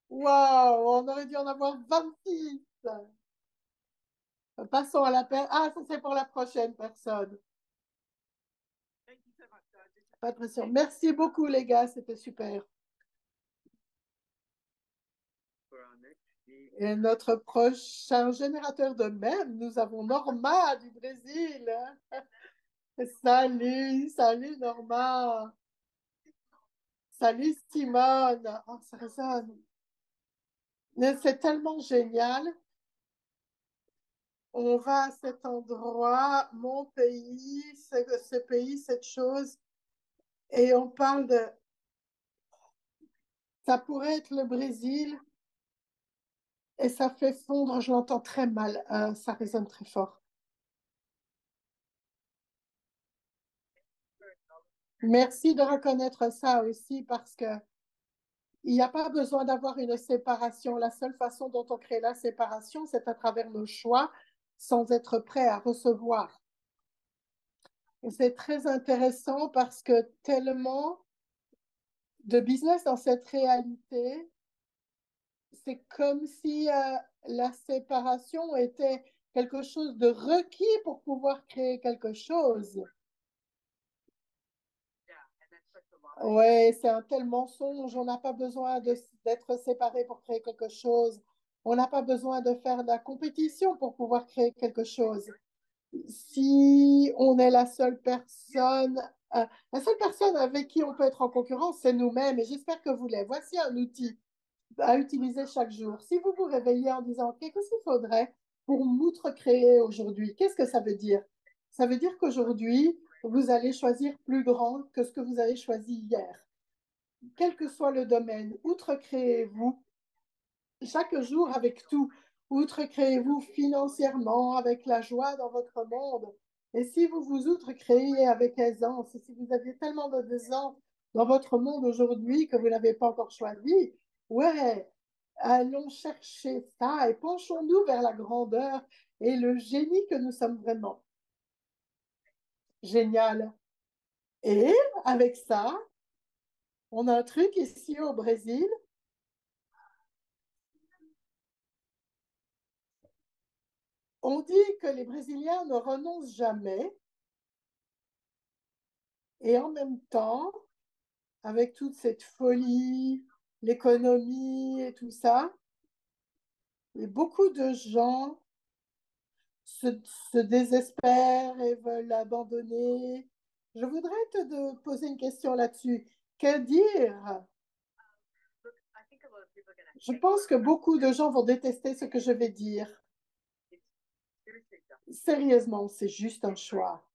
S3: Waouh, on aurait dû en avoir 26. Passons à la personne. Ah, ça c'est pour la prochaine personne. Pas de pression. Merci beaucoup, les gars, c'était super. Et notre prochain générateur de mèmes, nous avons Norma du Brésil. Salut, salut Norma. Salut Simone. Oh, ça résonne. Mais c'est tellement génial. On va à cet endroit, mon pays, ce pays, cette chose, et on parle de... Ça pourrait être le Brésil, et ça fait fondre, je l'entends très mal, ça résonne très fort. Merci de reconnaître ça aussi, parce que il n'y a pas besoin d'avoir une séparation. La seule façon dont on crée la séparation, c'est à travers nos choix, sans être prêt à recevoir. Et c'est très intéressant parce que tellement de business dans cette réalité, c'est comme si la séparation était quelque chose de requis pour pouvoir créer quelque chose. Ouais, c'est un tel mensonge. On n'a pas besoin d'être séparé pour créer quelque chose. On n'a pas besoin de faire de la compétition pour pouvoir créer quelque chose. Si on est la seule personne avec qui on peut être en concurrence, c'est nous-mêmes. Et j'espère que vous l'êtes. Voici un outil à utiliser chaque jour. Si vous vous réveillez en disant, OK, qu'est-ce qu'il faudrait pour m'outre-créer aujourd'hui? Qu'est-ce que ça veut dire? Ça veut dire qu'aujourd'hui, vous allez choisir plus grand que ce que vous avez choisi hier. Quel que soit le domaine, outre-créez-vous chaque jour avec tout. Outre-créez-vous financièrement, avec la joie dans votre monde. Et si vous vous outre-créez avec aisance, et si vous aviez tellement d'aisance dans votre monde aujourd'hui que vous n'avez pas encore choisi, ouais, allons chercher ça et penchons-nous vers la grandeur et le génie que nous sommes vraiment. Génial. Et avec ça, on a un truc ici au Brésil. On dit que les Brésiliens ne renoncent jamais. Et en même temps, avec toute cette folie, l'économie et tout ça, et beaucoup de gens se désespèrent et veulent abandonner. Je voudrais te poser une question là-dessus. Que dire? Je pense que beaucoup de gens vont détester ce que je vais dire. Sérieusement, c'est juste un choix.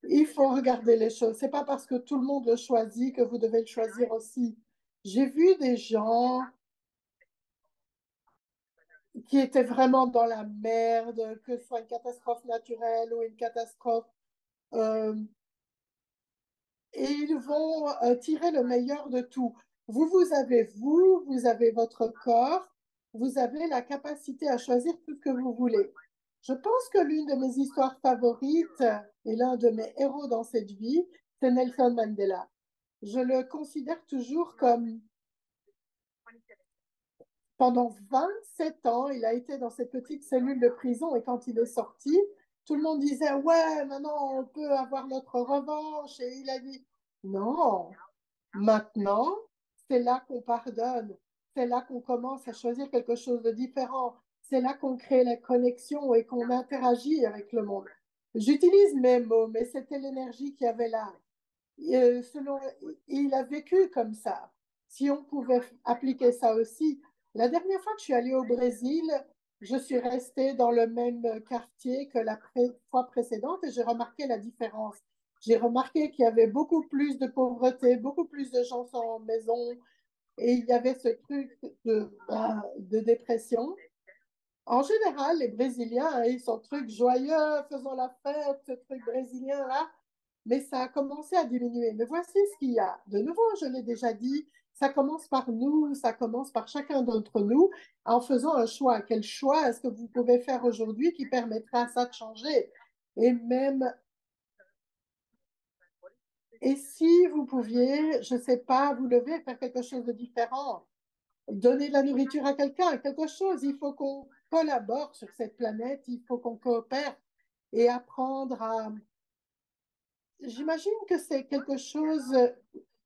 S3: Il faut regarder les choses. C'est pas parce que tout le monde le choisit que vous devez le choisir aussi. J'ai vu des gens qui étaient vraiment dans la merde, que ce soit une catastrophe naturelle ou une catastrophe. euh, et ils vont tirer le meilleur de tout. Vous avez votre corps, vous avez la capacité à choisir tout ce que vous voulez. Je pense que l'une de mes histoires favorites et l'un de mes héros dans cette vie, c'est Nelson Mandela. Je le considère toujours comme, pendant 27 ans, il a été dans cette petite cellule de prison et quand il est sorti, tout le monde disait, ouais, maintenant on peut avoir notre revanche. Et il a dit, non, maintenant, c'est là qu'on pardonne, c'est là qu'on commence à choisir quelque chose de différent, c'est là qu'on crée la connexion et qu'on interagit avec le monde. J'utilise mes mots, mais c'était l'énergie qu'il y avait là. Il a vécu comme ça. si on pouvait appliquer ça aussi. La dernière fois que je suis allée au Brésil, je suis restée dans le même quartier que la fois précédente et j'ai remarqué la différence. J'ai remarqué qu'il y avait beaucoup plus de pauvreté, beaucoup plus de gens sans maison et il y avait ce truc de dépression. En général, les Brésiliens, ils sont trucs joyeux, faisons la fête, ce truc brésilien-là, mais ça a commencé à diminuer. Mais voici ce qu'il y a. De nouveau, je l'ai déjà dit, ça commence par nous, ça commence par chacun d'entre nous en faisant un choix. Quel choix est-ce que vous pouvez faire aujourd'hui qui permettra à ça de changer? Et même, et si vous pouviez, je ne sais pas, vous lever et faire quelque chose de différent, donner de la nourriture à quelqu'un, quelque chose, il faut qu'on collabore sur cette planète, il faut qu'on coopère et apprendre à... J'imagine que c'est quelque chose,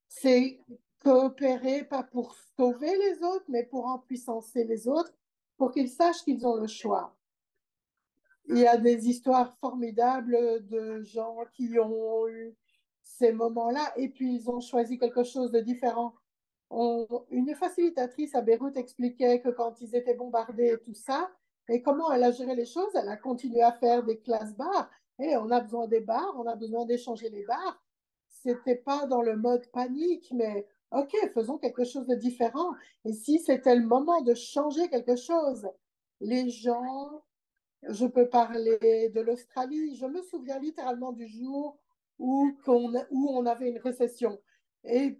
S3: c'est coopérer pas pour sauver les autres, mais pour empuissancer les autres, pour qu'ils sachent qu'ils ont le choix. Il y a des histoires formidables de gens qui ont eu ces moments-là et puis ils ont choisi quelque chose de différent. Une facilitatrice à Beyrouth expliquait que quand ils étaient bombardés et tout ça, et comment elle a géré les choses, elle a continué à faire des classes bars. Et on a besoin des bars, on a besoin d'échanger les bars. C'était pas dans le mode panique, mais OK, faisons quelque chose de différent. Et si c'était le moment de changer quelque chose, les gens, je peux parler de l'Australie. Je me souviens littéralement du jour où on avait une récession et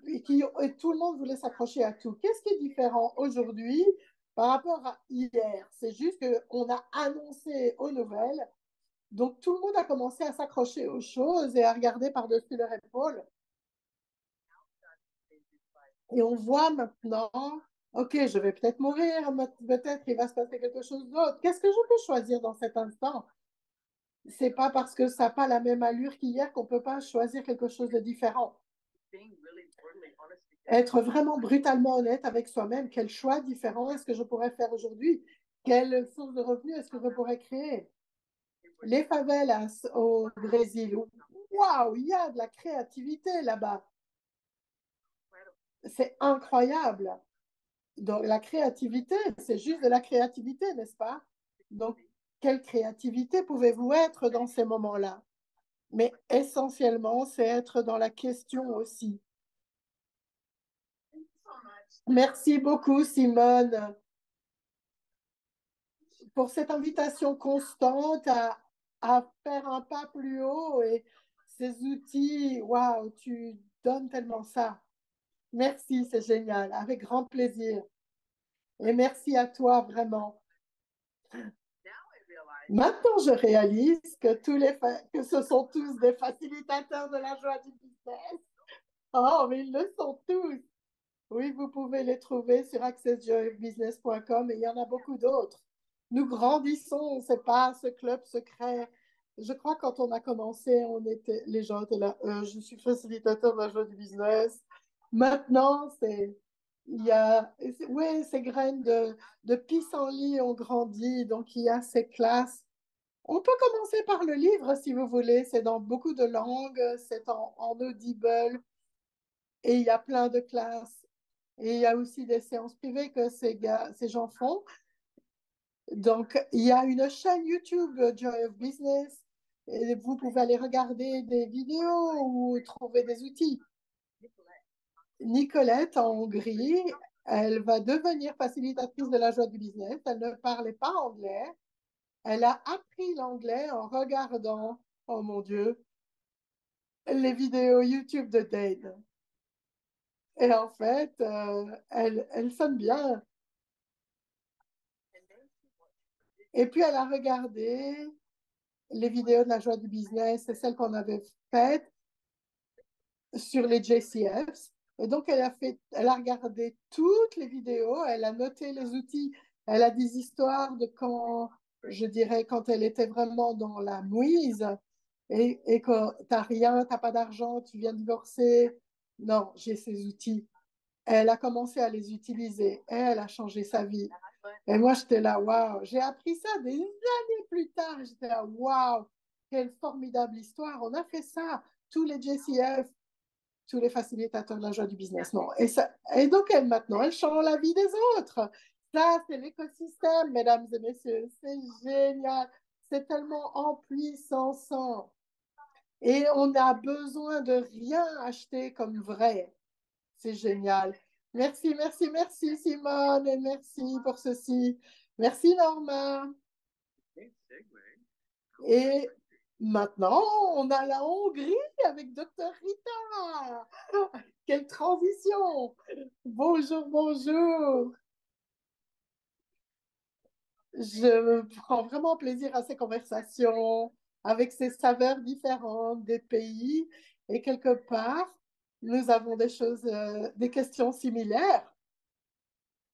S3: tout le monde voulait s'accrocher à tout. Qu'est-ce qui est différent aujourd'hui par rapport à hier? C'est juste qu'on a annoncé aux nouvelles. Donc, tout le monde a commencé à s'accrocher aux choses et à regarder par-dessus leur épaule. Et on voit maintenant, OK, je vais peut-être mourir, peut-être il va se passer quelque chose d'autre. Qu'est-ce que je peux choisir dans cet instant? C'est pas parce que ça n'a pas la même allure qu'hier qu'on peut pas choisir quelque chose de différent. Être vraiment brutalement honnête avec soi-même, quel choix différent est-ce que je pourrais faire aujourd'hui? Quelle source de revenus est-ce que je pourrais créer? Les favelas au Brésil, waouh, il y a de la créativité là-bas. C'est incroyable. Donc, la créativité, c'est juste de la créativité, n'est-ce pas? Donc, quelle créativité pouvez-vous être dans ces moments-là? Mais essentiellement, c'est être dans la question aussi. Merci beaucoup, Simone, pour cette invitation constante à faire un pas plus haut et ces outils. Waouh, tu donnes tellement ça. Merci, c'est génial, avec grand plaisir. Et merci à toi, vraiment. Maintenant, je réalise que que ce sont tous des facilitateurs de la joie du business. Oh, mais ils le sont tous. Oui, vous pouvez les trouver sur accessjoybusiness.com et il y en a beaucoup d'autres. Nous grandissons, c'est pas ce club secret. Je crois que quand on a commencé, les gens étaient là, je suis facilitateur de la joie du business. Maintenant, oui, ces graines de pissenlit ont grandi, donc il y a ces classes. On peut commencer par le livre si vous voulez, c'est dans beaucoup de langues, c'est en audible et il y a plein de classes. Et il y a aussi des séances privées que ces gens font. Donc, il y a une chaîne YouTube, Joy of Business, et vous pouvez aller regarder des vidéos ou trouver des outils. Nicolette, en Hongrie, elle va devenir facilitatrice de la joie du business. Elle ne parlait pas anglais. Elle a appris l'anglais en regardant, oh mon Dieu, les vidéos YouTube de Dane. Et en fait, elle sonne bien. Et puis, elle a regardé les vidéos de la joie du business, c'est celles qu'on avait faites sur les JCFs. Et donc, elle a regardé toutes les vidéos, elle a noté les outils, elle a des histoires de quand, je dirais, quand elle était vraiment dans la mouise et que t'as rien, t'as pas d'argent, tu viens de divorcer. Non, j'ai ces outils. Elle a commencé à les utiliser et elle a changé sa vie. Et moi, j'étais là, waouh, j'ai appris ça des années plus tard. J'étais là, waouh, quelle formidable histoire. On a fait ça, tous les JCF. tous les facilitateurs de la joie du business. Non. Et donc, maintenant, elles changent la vie des autres. Ça, c'est l'écosystème, mesdames et messieurs. C'est génial. C'est tellement empuissant. Et on n'a besoin de rien acheter comme vrai. C'est génial. Merci, merci, merci Simone et merci pour ceci. Merci Norma. Et maintenant, on a la Hongrie avec Dr Rita. Quelle transition. Bonjour, bonjour. Je prends vraiment plaisir à ces conversations avec ces saveurs différentes des pays et quelque part, nous avons des choses, des questions similaires.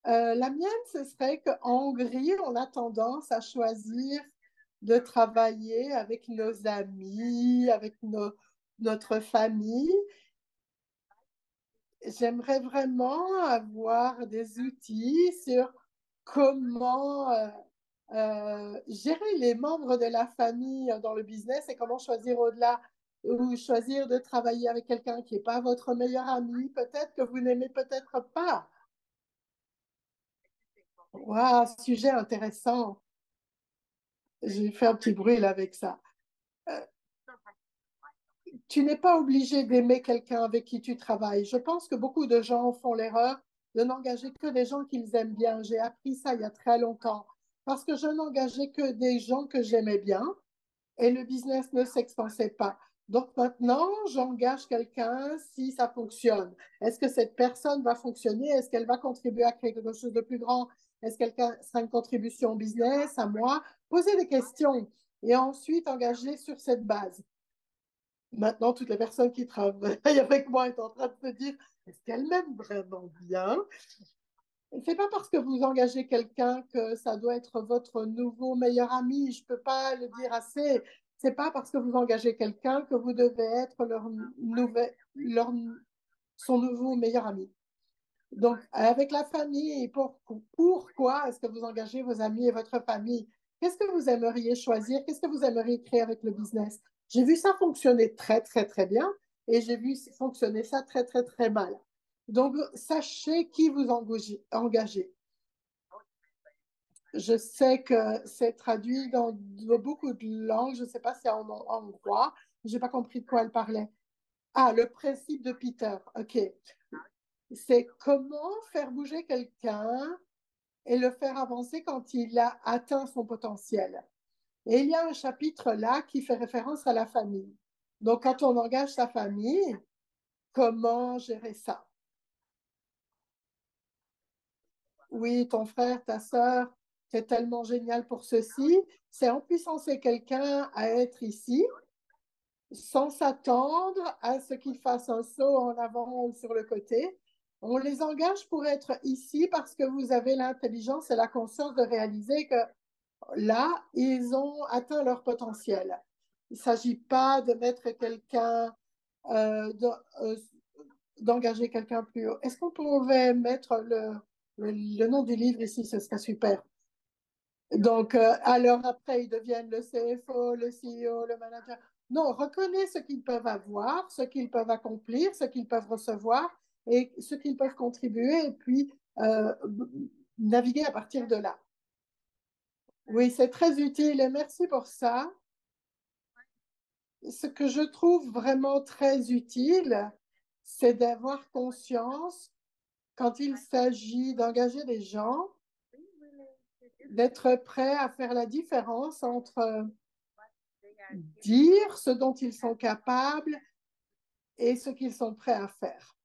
S3: La mienne, ce serait qu'en Hongrie, on a tendance à choisir de travailler avec nos amis, avec notre famille. J'aimerais vraiment avoir des outils sur comment gérer les membres de la famille dans le business et comment choisir au-delà ou choisir de travailler avec quelqu'un qui n'est pas votre meilleur ami, peut-être que vous n'aimez peut-être pas. Waouh, sujet intéressant. J'ai fait un petit bruit là avec ça. Tu n'es pas obligé d'aimer quelqu'un avec qui tu travailles. Je pense que beaucoup de gens font l'erreur de n'engager que des gens qu'ils aiment bien. J'ai appris ça il y a très longtemps parce que je n'engageais que des gens que j'aimais bien et le business ne s'expansait pas. Donc maintenant, j'engage quelqu'un si ça fonctionne. Est-ce que cette personne va fonctionner? Est-ce qu'elle va contribuer à créer quelque chose de plus grand? Est-ce qu'elle sera une contribution au business, à moi? Poser des questions et ensuite engager sur cette base. Maintenant, toutes les personnes qui travaillent avec moi sont en train de se dire, est-ce qu'elle m'aime vraiment bien? C'est pas parce que vous engagez quelqu'un que ça doit être votre nouveau meilleur ami. Je peux pas le dire assez. C'est pas parce que vous engagez quelqu'un que vous devez être son nouveau meilleur ami. Donc, avec la famille, pourquoi est-ce que vous engagez vos amis et votre famille? Qu'est-ce que vous aimeriez choisir? Qu'est-ce que vous aimeriez créer avec le business? J'ai vu ça fonctionner très, très, très bien et j'ai vu fonctionner ça très, très, très mal. Donc, sachez qui vous engagez. Je sais que c'est traduit dans beaucoup de langues. Je ne sais pas si c'est en hongrois. Je n'ai pas compris de quoi elle parlait. Ah, le principe de Peter. OK. C'est comment faire bouger quelqu'un et le faire avancer quand il a atteint son potentiel. Et il y a un chapitre là qui fait référence à la famille. Donc, quand on engage sa famille, comment gérer ça? Oui, ton frère, ta sœur, c'est tellement génial pour ceci. C'est empuissancer quelqu'un à être ici sans s'attendre à ce qu'il fasse un saut en avant ou sur le côté. On les engage pour être ici parce que vous avez l'intelligence et la conscience de réaliser que là, ils ont atteint leur potentiel. Il ne s'agit pas de mettre quelqu'un, d'engager quelqu'un plus haut. Est-ce qu'on pouvait mettre le nom du livre ici? Ce serait super. Donc, alors après, ils deviennent le CFO, le CEO, le manager. Non, reconnais ce qu'ils peuvent avoir, ce qu'ils peuvent accomplir, ce qu'ils peuvent recevoir et ce qu'ils peuvent contribuer et puis naviguer à partir de là. Oui, c'est très utile et merci pour ça. Ce que je trouve vraiment très utile, c'est d'avoir conscience quand il s'agit d'engager des gens, d'être prêt à faire la différence entre dire ce dont ils sont capables et ce qu'ils sont prêts à faire.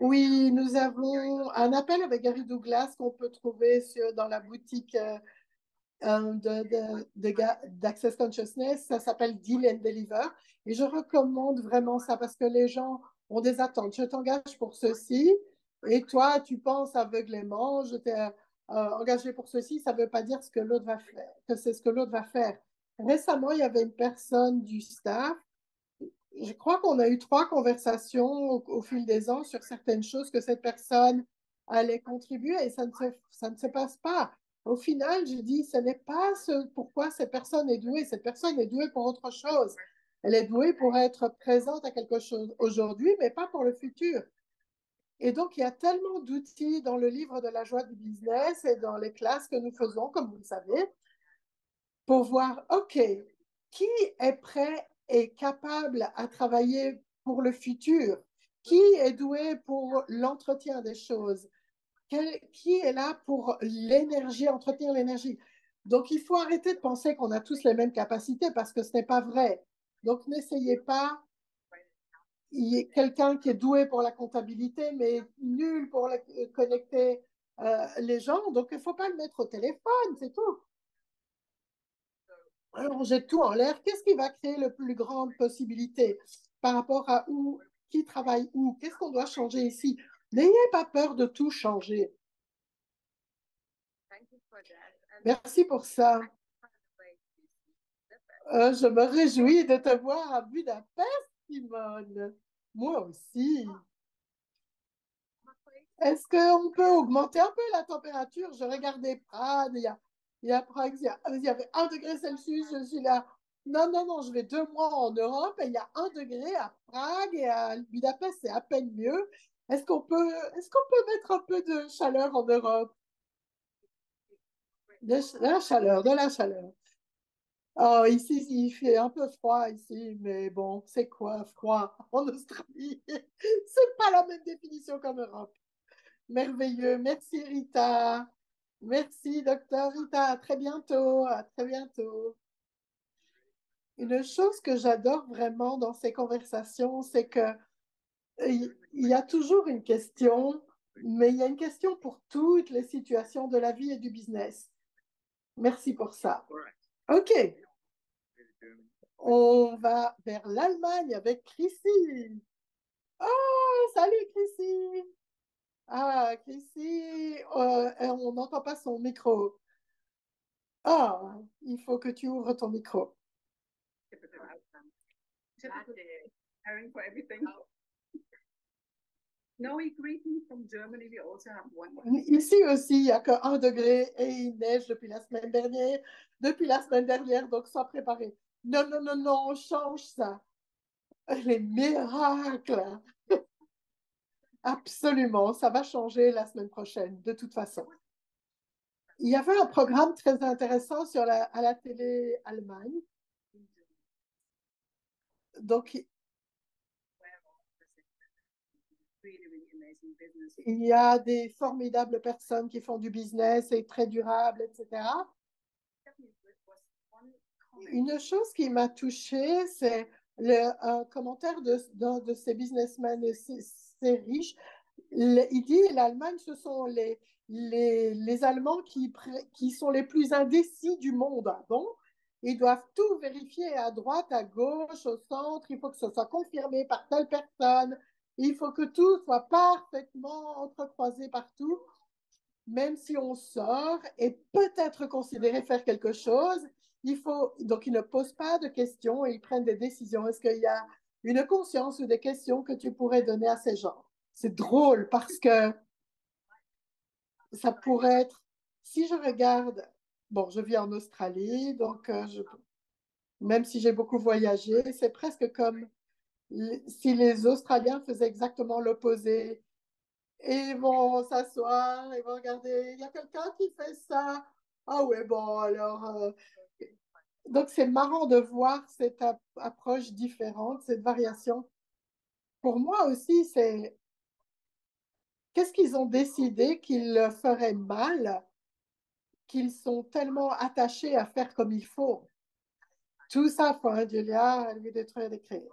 S3: Oui, nous avons un appel avec Gary Douglas qu'on peut trouver dans la boutique d'Access Consciousness. Ça s'appelle Deal and Deliver. Et je recommande vraiment ça parce que les gens ont des attentes. Je t'engage pour ceci et toi, tu penses aveuglément, je t'ai engagé pour ceci, ça ne veut pas dire ce que l'autre va faire, que c'est ce que l'autre va faire. Récemment, il y avait une personne du staff. Je crois qu'on a eu 3 conversations au fil des ans sur certaines choses que cette personne allait contribuer et ça ne se passe pas. Au final, je dis, ce n'est pas ce pourquoi cette personne est douée pour autre chose. Elle est douée pour être présente à quelque chose aujourd'hui, mais pas pour le futur. Et donc, il y a tellement d'outils dans le livre de la joie du business et dans les classes que nous faisons, comme vous le savez, pour voir, OK, qui est prêt et capable à travailler pour le futur? Qui est doué pour l'entretien des choses? Qui est là pour l'énergie, entretenir l'énergie? Donc, il faut arrêter de penser qu'on a tous les mêmes capacités parce que ce n'est pas vrai. Donc, n'essayez pas. Il y a quelqu'un qui est doué pour la comptabilité, mais nul pour connecter les gens. Donc, il ne faut pas le mettre au téléphone, c'est tout. Alors, on jette tout en l'air. Qu'est-ce qui va créer le plus grande possibilité par rapport à où, qui travaille où? Qu'est-ce qu'on doit changer ici? N'ayez pas peur de tout changer. Merci pour ça. Je me réjouis de te voir à Budapest, Simone. Moi aussi. Est-ce qu'on peut augmenter un peu la température? Je regardais Prades, il y a Prague, il y avait 1 degré Celsius, je suis là. Non, non, non, je vais 2 mois en Europe et il y a 1 degré à Prague et à Budapest, c'est à peine mieux. Est-ce qu'on peut mettre un peu de chaleur en Europe? De la chaleur, de la chaleur. Oh, ici, il fait un peu froid ici, mais bon, c'est quoi froid en Australie? C'est pas la même définition qu'en Europe. Merveilleux. Merci, Rita. Merci, docteur Rita. À très bientôt. À très bientôt. Une chose que j'adore vraiment dans ces conversations, c'est que il y a toujours une question, mais il y a une question pour toutes les situations de la vie et du business. Merci pour ça. OK. On va vers l'Allemagne avec Chrissy. Oh, salut Chrissy. Ah, Chrissy, on n'entend pas son micro. Ah, il faut que tu ouvres ton micro.
S4: For everything. No, we greeting from Germany. We also have one.
S3: Ici aussi, il n'y a que 1 degré et il neige depuis la semaine dernière. Donc sois préparé. Non, non, non, non, on change ça. Les miracles. Absolument, ça va changer la semaine prochaine, de toute façon. Il y avait un programme très intéressant à la télé Allemagne. Donc, il y a des formidables personnes qui font du business et très durables, etc. Une chose qui m'a touchée, c'est un commentaire d'un de ces businessmen, ces riches. Il dit l'Allemagne, ce sont les Allemands qui sont les plus indécis du monde. Ah bon? Ils doivent tout vérifier à droite, à gauche, au centre. Il faut que ce soit confirmé par telle personne. Il faut que tout soit parfaitement entrecroisé partout. Même si on sort et peut-être considérer faire quelque chose, donc ils ne posent pas de questions et ils prennent des décisions. Est-ce qu'il y a une conscience ou des questions que tu pourrais donner à ces gens? C'est drôle parce que ça pourrait être, si je regarde, bon, je vis en Australie, donc même si j'ai beaucoup voyagé, c'est presque comme si les Australiens faisaient exactement l'opposé. Et ils vont s'asseoir, ils vont regarder, il y a quelqu'un qui fait ça. Ah ouais, bon, alors. Donc, c'est marrant de voir cette approche différente, cette variation. Pour moi aussi, c'est qu'est-ce qu'ils ont décidé qu'ils feraient mal, qu'ils sont tellement attachés à faire comme il faut. Tout ça pour un Julia, lui détruire des créés.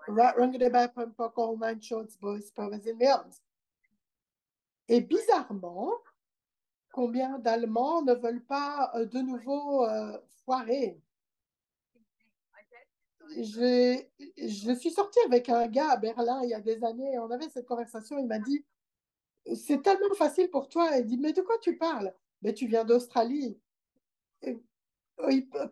S3: Et bizarrement, combien d'Allemands ne veulent pas de nouveau foirer? Je suis sortie avec un gars à Berlin il y a des années, on avait cette conversation, il m'a dit, c'est tellement facile pour toi. Il dit, mais de quoi tu parles? Mais tu viens d'Australie.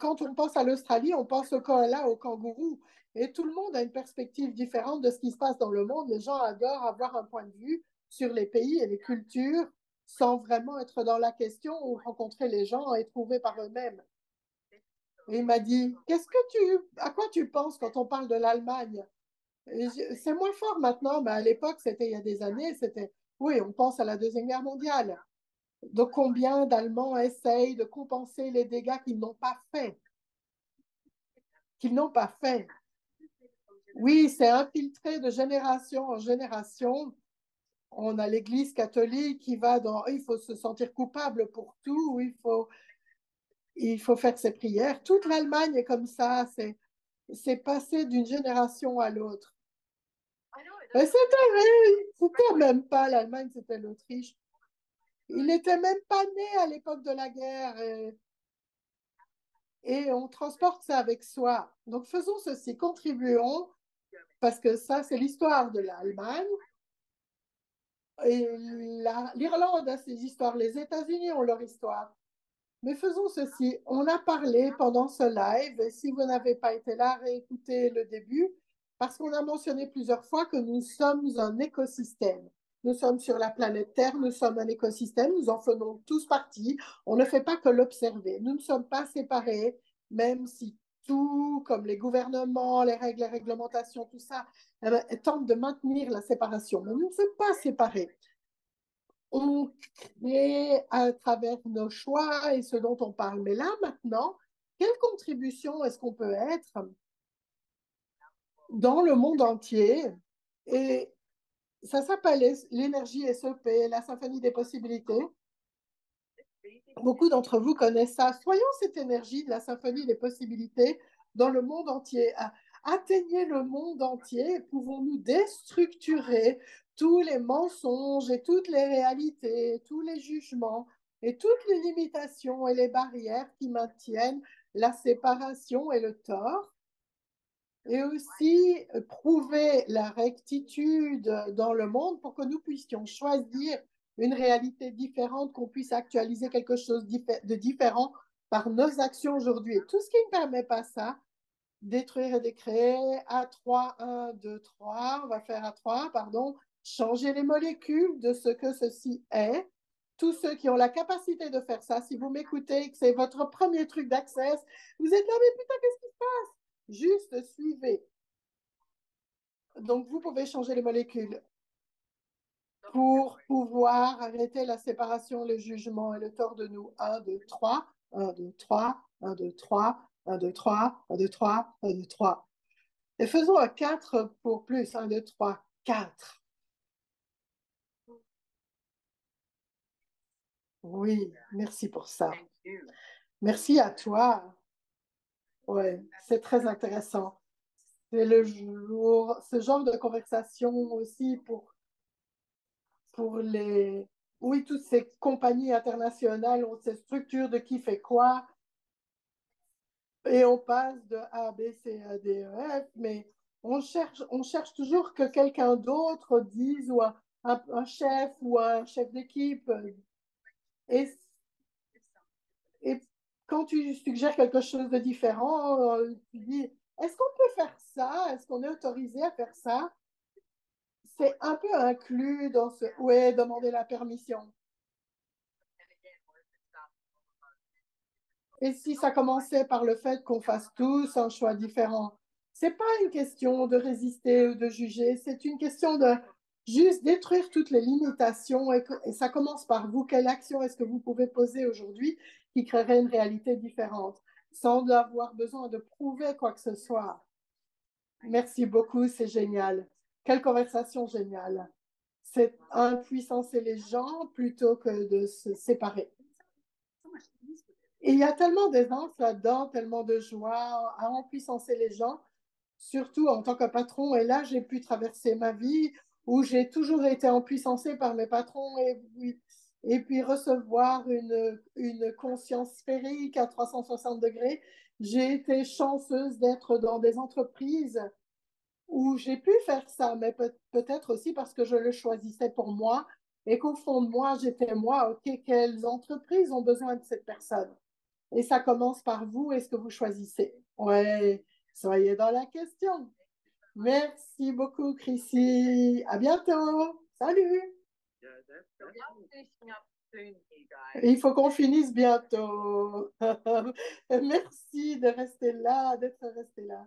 S3: Quand on pense à l'Australie, on pense au koala, au kangourou. Et tout le monde a une perspective différente de ce qui se passe dans le monde. Les gens adorent avoir un point de vue sur les pays et les cultures sans vraiment être dans la question ou rencontrer les gens et trouver par eux-mêmes. Et il m'a dit, à quoi tu penses quand on parle de l'Allemagne? C'est moins fort maintenant, mais à l'époque, c'était il y a des années, oui, on pense à la Deuxième Guerre mondiale. Donc, combien d'Allemands essayent de compenser les dégâts qu'ils n'ont pas faits? Oui, c'est infiltré de génération en génération. On a l'Église catholique qui va il faut se sentir coupable pour tout, il faut faire ses prières. Toute l'Allemagne est comme ça, c'est passé d'une génération à l'autre. Mais c'était même pas l'Allemagne, c'était l'Autriche. Il n'était même pas né à l'époque de la guerre et on transporte ça avec soi. Donc faisons ceci, contribuons, parce que ça, c'est l'histoire de l'Allemagne. Et l'Irlande a ses histoires, les États-Unis ont leur histoire. Mais faisons ceci, on a parlé pendant ce live, et si vous n'avez pas été là, réécoutez le début, parce qu'on a mentionné plusieurs fois que nous sommes un écosystème. Nous sommes sur la planète Terre, nous sommes un écosystème, nous en faisons tous partie. On ne fait pas que l'observer. Nous ne sommes pas séparés, même si tout, comme les gouvernements, les règles, les réglementations, tout ça, tentent de maintenir la séparation. Mais nous ne sommes pas séparés. On crée à travers nos choix et ce dont on parle. Mais là, maintenant, quelle contribution est-ce qu'on peut être dans le monde entier? Et ça s'appelle l'énergie SEP, la symphonie des possibilités. Beaucoup d'entre vous connaissent ça. Soyons cette énergie de la symphonie des possibilités dans le monde entier. Atteignez le monde entier. Pouvons-nous déstructurer tous les mensonges et toutes les réalités, tous les jugements et toutes les limitations et les barrières qui maintiennent la séparation et le tort? Et aussi prouver la rectitude dans le monde pour que nous puissions choisir une réalité différente, qu'on puisse actualiser quelque chose de différent par nos actions aujourd'hui. Et tout ce qui ne permet pas ça, détruire et décréer, A3, 1, 2, 3, on va faire A3, pardon, changer les molécules de ce que ceci est. Tous ceux qui ont la capacité de faire ça, si vous m'écoutez, que c'est votre premier truc d'accès, vous êtes là, mais putain, qu'est-ce qui se passe? Juste suivez. Donc, vous pouvez changer les molécules pour pouvoir arrêter la séparation, le jugement et le tort de nous. 1, 2, 3, 1, 2, 3, 1, 2, 3, 1, 2, 3, 1, 2, 3, 1, 2, 3. Et faisons un 4 pour plus. 1, 2, 3, 4. Oui, merci pour ça. Merci à toi. Ouais, c'est très intéressant. C'est ce genre de conversation aussi pour oui, toutes ces compagnies internationales ont ces structures de qui fait quoi. Et on passe de A, B, C, A, D, E, F, mais on cherche toujours que quelqu'un d'autre dise, ou un chef ou un chef d'équipe. Et, et quand tu suggères quelque chose de différent, tu dis, est-ce qu'on peut faire ça? Est-ce qu'on est autorisé à faire ça? C'est un peu inclus dans ce... Oui, demander la permission. Et si ça commençait par le fait qu'on fasse tous un choix différent, c'est pas une question de résister ou de juger, c'est une question de juste détruire toutes les limitations et ça commence par vous. Quelle action est-ce que vous pouvez poser aujourd'hui qui créerait une réalité différente sans avoir besoin de prouver quoi que ce soit? Merci beaucoup, c'est génial. Quelle conversation géniale. C'est impuissancer les gens plutôt que de se séparer. Et il y a tellement d'aisance là-dedans, tellement de joie à empuissancer les gens, surtout en tant que patron. Et là, j'ai pu traverser ma vie où j'ai toujours été empuissancée par mes patrons et puis recevoir une conscience sphérique à 360 degrés. J'ai été chanceuse d'être dans des entreprises où j'ai pu faire ça, mais peut-être aussi parce que je le choisissais pour moi et qu'au fond de moi, j'étais moi, OK, quelles entreprises ont besoin de cette personne? Et ça commence par vous et ce que vous choisissez. Ouais, soyez dans la question. Merci beaucoup, Chrissy. À bientôt. Salut.
S4: soon, you guys.
S3: Il faut qu'on finisse bientôt. Merci de rester là, d'être resté là.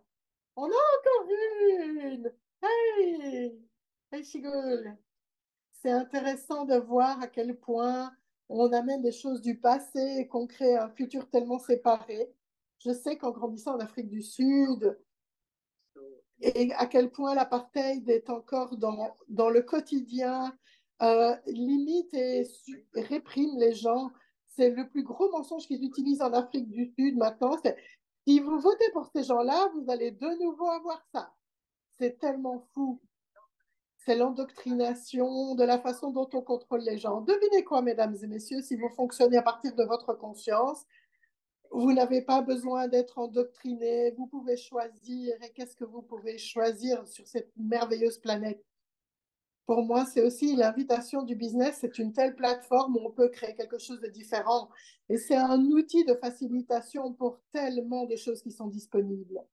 S3: On a encore une. Hey, hey Shigul. C'est intéressant de voir à quel point on amène des choses du passé et qu'on crée un futur tellement séparé. Je sais qu'en grandissant en Afrique du Sud, et à quel point l'apartheid est encore dans le quotidien, limite et réprime les gens. C'est le plus gros mensonge qu'ils utilisent en Afrique du Sud maintenant. C'est si vous votez pour ces gens-là, vous allez de nouveau avoir ça. C'est tellement fou. C'est l'endoctrination de la façon dont on contrôle les gens. Devinez quoi, mesdames et messieurs, si vous fonctionnez à partir de votre conscience, vous n'avez pas besoin d'être endoctriné, vous pouvez choisir. Et qu'est-ce que vous pouvez choisir sur cette merveilleuse planète? Pour moi, c'est aussi l'invitation du business. C'est une telle plateforme où on peut créer quelque chose de différent. Et c'est un outil de facilitation pour tellement de choses qui sont disponibles.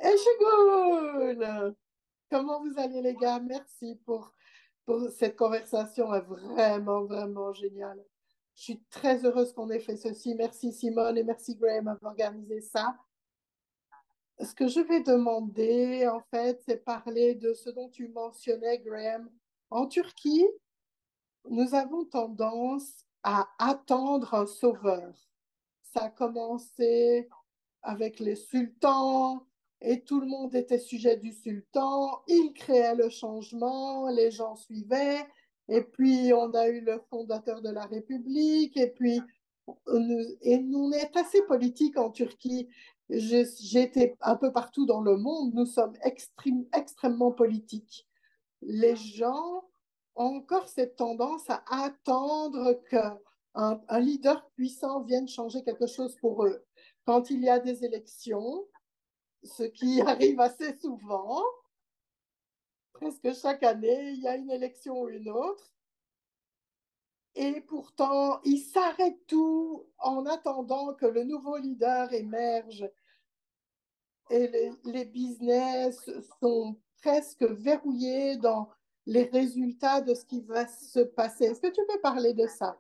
S3: Et Shigul! Comment vous allez, les gars? Merci pour cette conversation. Est vraiment, vraiment géniale. Je suis très heureuse qu'on ait fait ceci. Merci Simone et merci Graham d'avoir organisé ça. Ce que je vais demander, en fait, c'est parler de ce dont tu mentionnais, Graham. En Turquie, nous avons tendance à attendre un sauveur. Ça a commencé avec les sultans et tout le monde était sujet du sultan. Il créait le changement, les gens suivaient. Et puis, on a eu le fondateur de la République. Et puis, on est assez politique en Turquie. J'ai été un peu partout dans le monde. Nous sommes extrêmement politiques. Les gens ont encore cette tendance à attendre qu'un leader puissant vienne changer quelque chose pour eux. Quand il y a des élections, ce qui arrive assez souvent, presque chaque année, il y a une élection ou une autre. Et pourtant, ils s'arrêtent tout en attendant que le nouveau leader émerge. Et les business sont presque verrouillés dans les résultats de ce qui va se passer. Est-ce que tu peux parler de ça?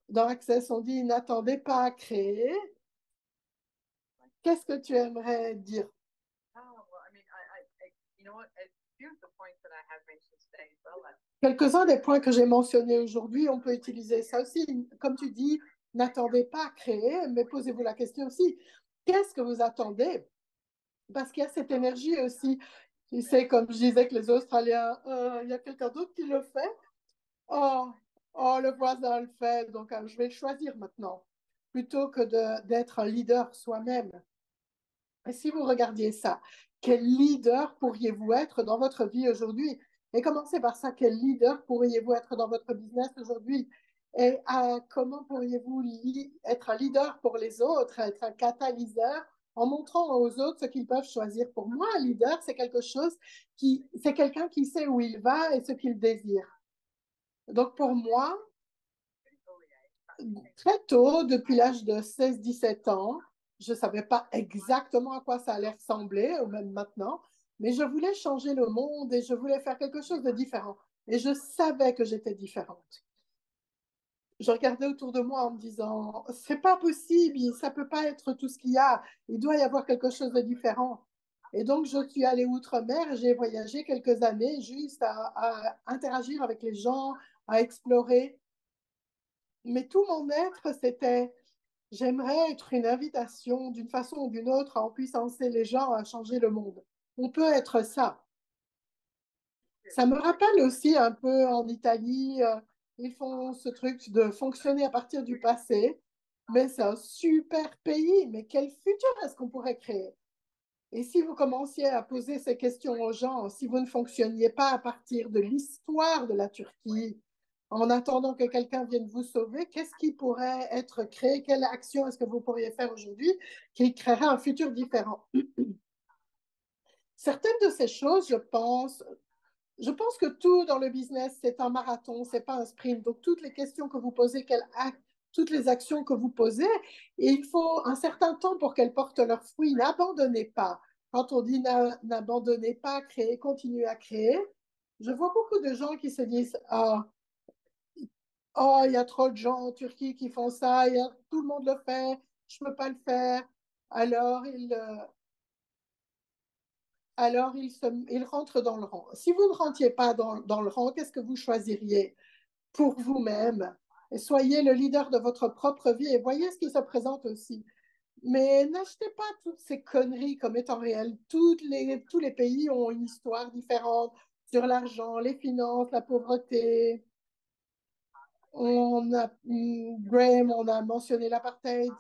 S3: Dans Access, on dit n'attendez pas à créer. Qu'est-ce que tu aimerais dire? Quelques-uns des points que j'ai mentionnés aujourd'hui, on peut utiliser ça aussi. Comme tu dis, n'attendez pas à créer, mais posez-vous la question aussi, qu'est-ce que vous attendez? Parce qu'il y a cette énergie aussi. Tu sais, comme je disais que les Australiens, il y a quelqu'un d'autre qui le fait. Oh, le voisin le fait, donc je vais le choisir maintenant, plutôt que d'être un leader soi-même. Et si vous regardiez ça, quel leader pourriez-vous être dans votre vie aujourd'hui? Et commencez par ça, quel leader pourriez-vous être dans votre business aujourd'hui? Et comment pourriez-vous être un leader pour les autres, être un catalyseur en montrant aux autres ce qu'ils peuvent choisir? Pour moi, un leader, c'est c'est quelqu'un qui sait où il va et ce qu'il désire. Donc pour moi, très tôt, depuis l'âge de 16-17 ans, je ne savais pas exactement à quoi ça allait ressembler, même maintenant, mais je voulais changer le monde et je voulais faire quelque chose de différent. Et je savais que j'étais différente. Je regardais autour de moi en me disant, c'est pas possible, ça peut pas être tout ce qu'il y a, il doit y avoir quelque chose de différent. Et donc, je suis allée outre-mer et j'ai voyagé quelques années juste à interagir avec les gens, à explorer. Mais tout mon être, c'était, j'aimerais être une invitation d'une façon ou d'une autre à empuissancer les gens à changer le monde. On peut être ça. Ça me rappelle aussi un peu en Italie, ils font ce truc de fonctionner à partir du passé, mais c'est un super pays. Mais quel futur est-ce qu'on pourrait créer? Et si vous commenciez à poser ces questions aux gens, si vous ne fonctionniez pas à partir de l'histoire de la Turquie, en attendant que quelqu'un vienne vous sauver, qu'est-ce qui pourrait être créé? Quelle action est-ce que vous pourriez faire aujourd'hui qui créerait un futur différent? Certaines de ces choses, je pense que tout dans le business, c'est un marathon, c'est pas un sprint. Donc, toutes les questions que vous posez, toutes les actions que vous posez, et il faut un certain temps pour qu'elles portent leurs fruits. N'abandonnez pas. Quand on dit n'abandonnez pas, créez, continuez à créer, je vois beaucoup de gens qui se disent oh, il y a trop de gens en Turquie qui font ça, tout le monde le fait, je ne peux pas le faire. Alors, il rentre dans le rang. Si vous ne rentiez pas dans le rang, qu'est-ce que vous choisiriez pour vous-même? Et soyez le leader de votre propre vie et voyez ce qui se présente aussi. Mais n'achetez pas toutes ces conneries comme étant réelles. Tous les pays ont une histoire différente sur l'argent, les finances, la pauvreté. Graham, on a mentionné l'apartheid.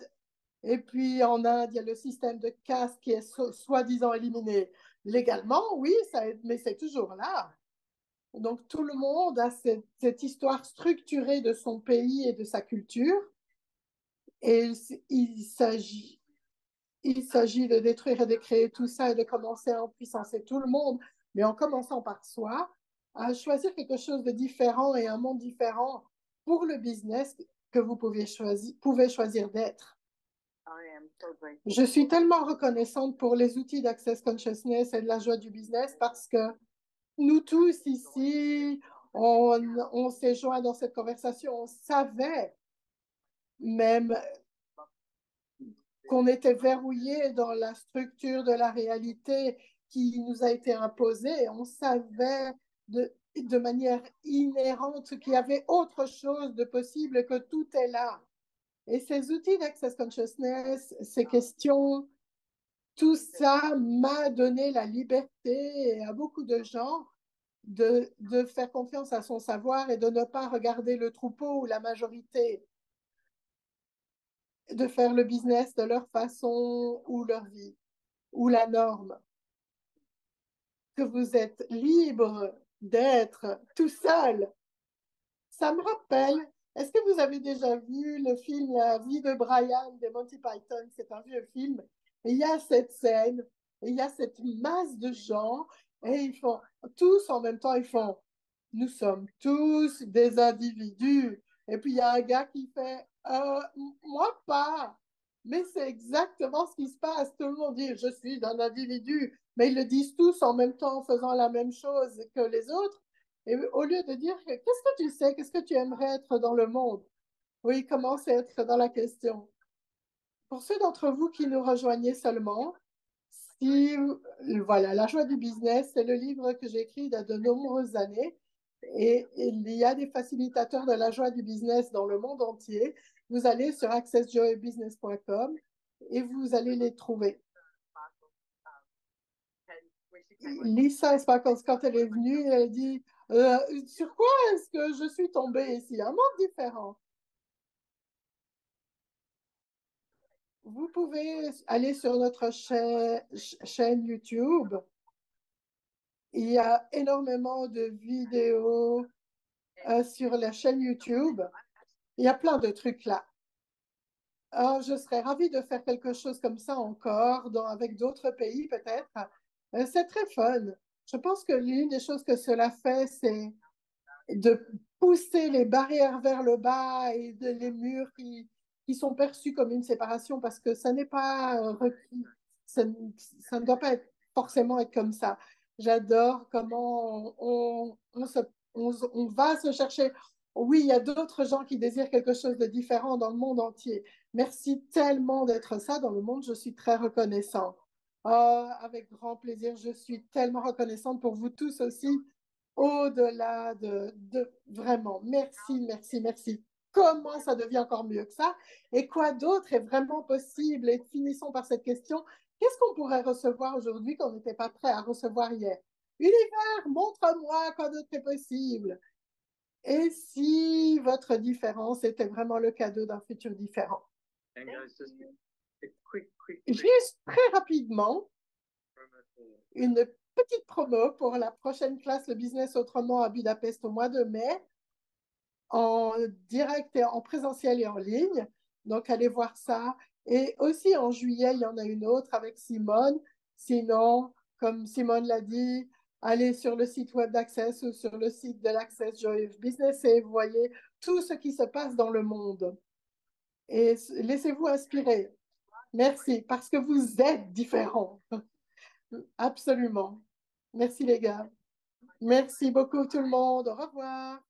S3: Et puis en Inde, il y a le système de caste qui est soi-disant éliminé. Légalement, oui, mais c'est toujours là. Donc tout le monde a cette histoire structurée de son pays et de sa culture. Et il s'agit de détruire et de créer tout ça et de commencer à en puissancer tout le monde, mais en commençant par soi, à choisir quelque chose de différent et un monde différent pour le business que vous pouvez choisir d'être. Je suis tellement reconnaissante pour les outils d'Access Consciousness et de la joie du business parce que nous tous ici, on s'est joints dans cette conversation, on savait même qu'on était verrouillé dans la structure de la réalité qui nous a été imposée. On savait de manière inhérente qu'il y avait autre chose de possible, que tout est là. Et ces outils d'Access Consciousness, ces questions, tout ça m'a donné la liberté à beaucoup de gens de faire confiance à son savoir et de ne pas regarder le troupeau ou la majorité, de faire le business de leur façon ou leur vie ou la norme. Que vous êtes libre d'être tout seul. Ça me rappelle, est-ce que vous avez déjà vu le film La vie de Brian de Monty Python? C'est un vieux film. Et il y a cette scène, et il y a cette masse de gens, et ils font tous en même temps, ils font nous sommes tous des individus. Et puis il y a un gars qui fait moi pas. Mais c'est exactement ce qui se passe. Tout le monde dit je suis un individu, mais ils le disent tous en même temps en faisant la même chose que les autres. Et au lieu de dire qu'est-ce que tu sais, qu'est-ce que tu aimerais être dans le monde? Oui, il commence à être dans la question. Pour ceux d'entre vous qui nous rejoignez seulement, voilà, La joie du business, c'est le livre que j'ai écrit il y a de nombreuses années. Et il y a des facilitateurs de la joie du business dans le monde entier. Vous allez sur accessjoybusiness.com et vous allez les trouver. Lisa Sparkles, quand elle est venue, elle dit sur quoi est-ce que je suis tombée ici? Un monde différent. Vous pouvez aller sur notre chaîne YouTube. Il y a énormément de vidéos sur la chaîne YouTube. Il y a plein de trucs là. Alors, je serais ravie de faire quelque chose comme ça encore, avec d'autres pays peut-être. C'est très fun. Je pense que l'une des choses que cela fait, c'est de pousser les barrières vers le bas et les murs qui sont perçus comme une séparation parce que ça n'est pas requis. Ça ne doit pas forcément être comme ça. J'adore comment on va se chercher. Oui, il y a d'autres gens qui désirent quelque chose de différent dans le monde entier. Merci tellement d'être ça dans le monde. Je suis très reconnaissante. Oh, avec grand plaisir. Je suis tellement reconnaissante pour vous tous aussi. Au-delà de vraiment, merci, merci, merci. Comment ça devient encore mieux que ça? Et quoi d'autre est vraiment possible? Et finissons par cette question. Qu'est-ce qu'on pourrait recevoir aujourd'hui qu'on n'était pas prêt à recevoir hier? Univers, montre-moi quoi d'autre est possible. Et si votre différence était vraiment le cadeau d'un futur différent? Juste très rapidement, une petite promo pour la prochaine classe Le Business Autrement à Budapest au mois de mai, en direct et en présentiel et en ligne. Donc, allez voir ça. Et aussi en juillet, il y en a une autre avec Simone. Sinon, comme Simone l'a dit, allez sur le site web d'Access ou sur le site de l'Access Joy of Business et vous voyez tout ce qui se passe dans le monde. Et laissez-vous inspirer. Merci, parce que vous êtes différents. Absolument. Merci les gars. Merci beaucoup tout le monde. Au revoir.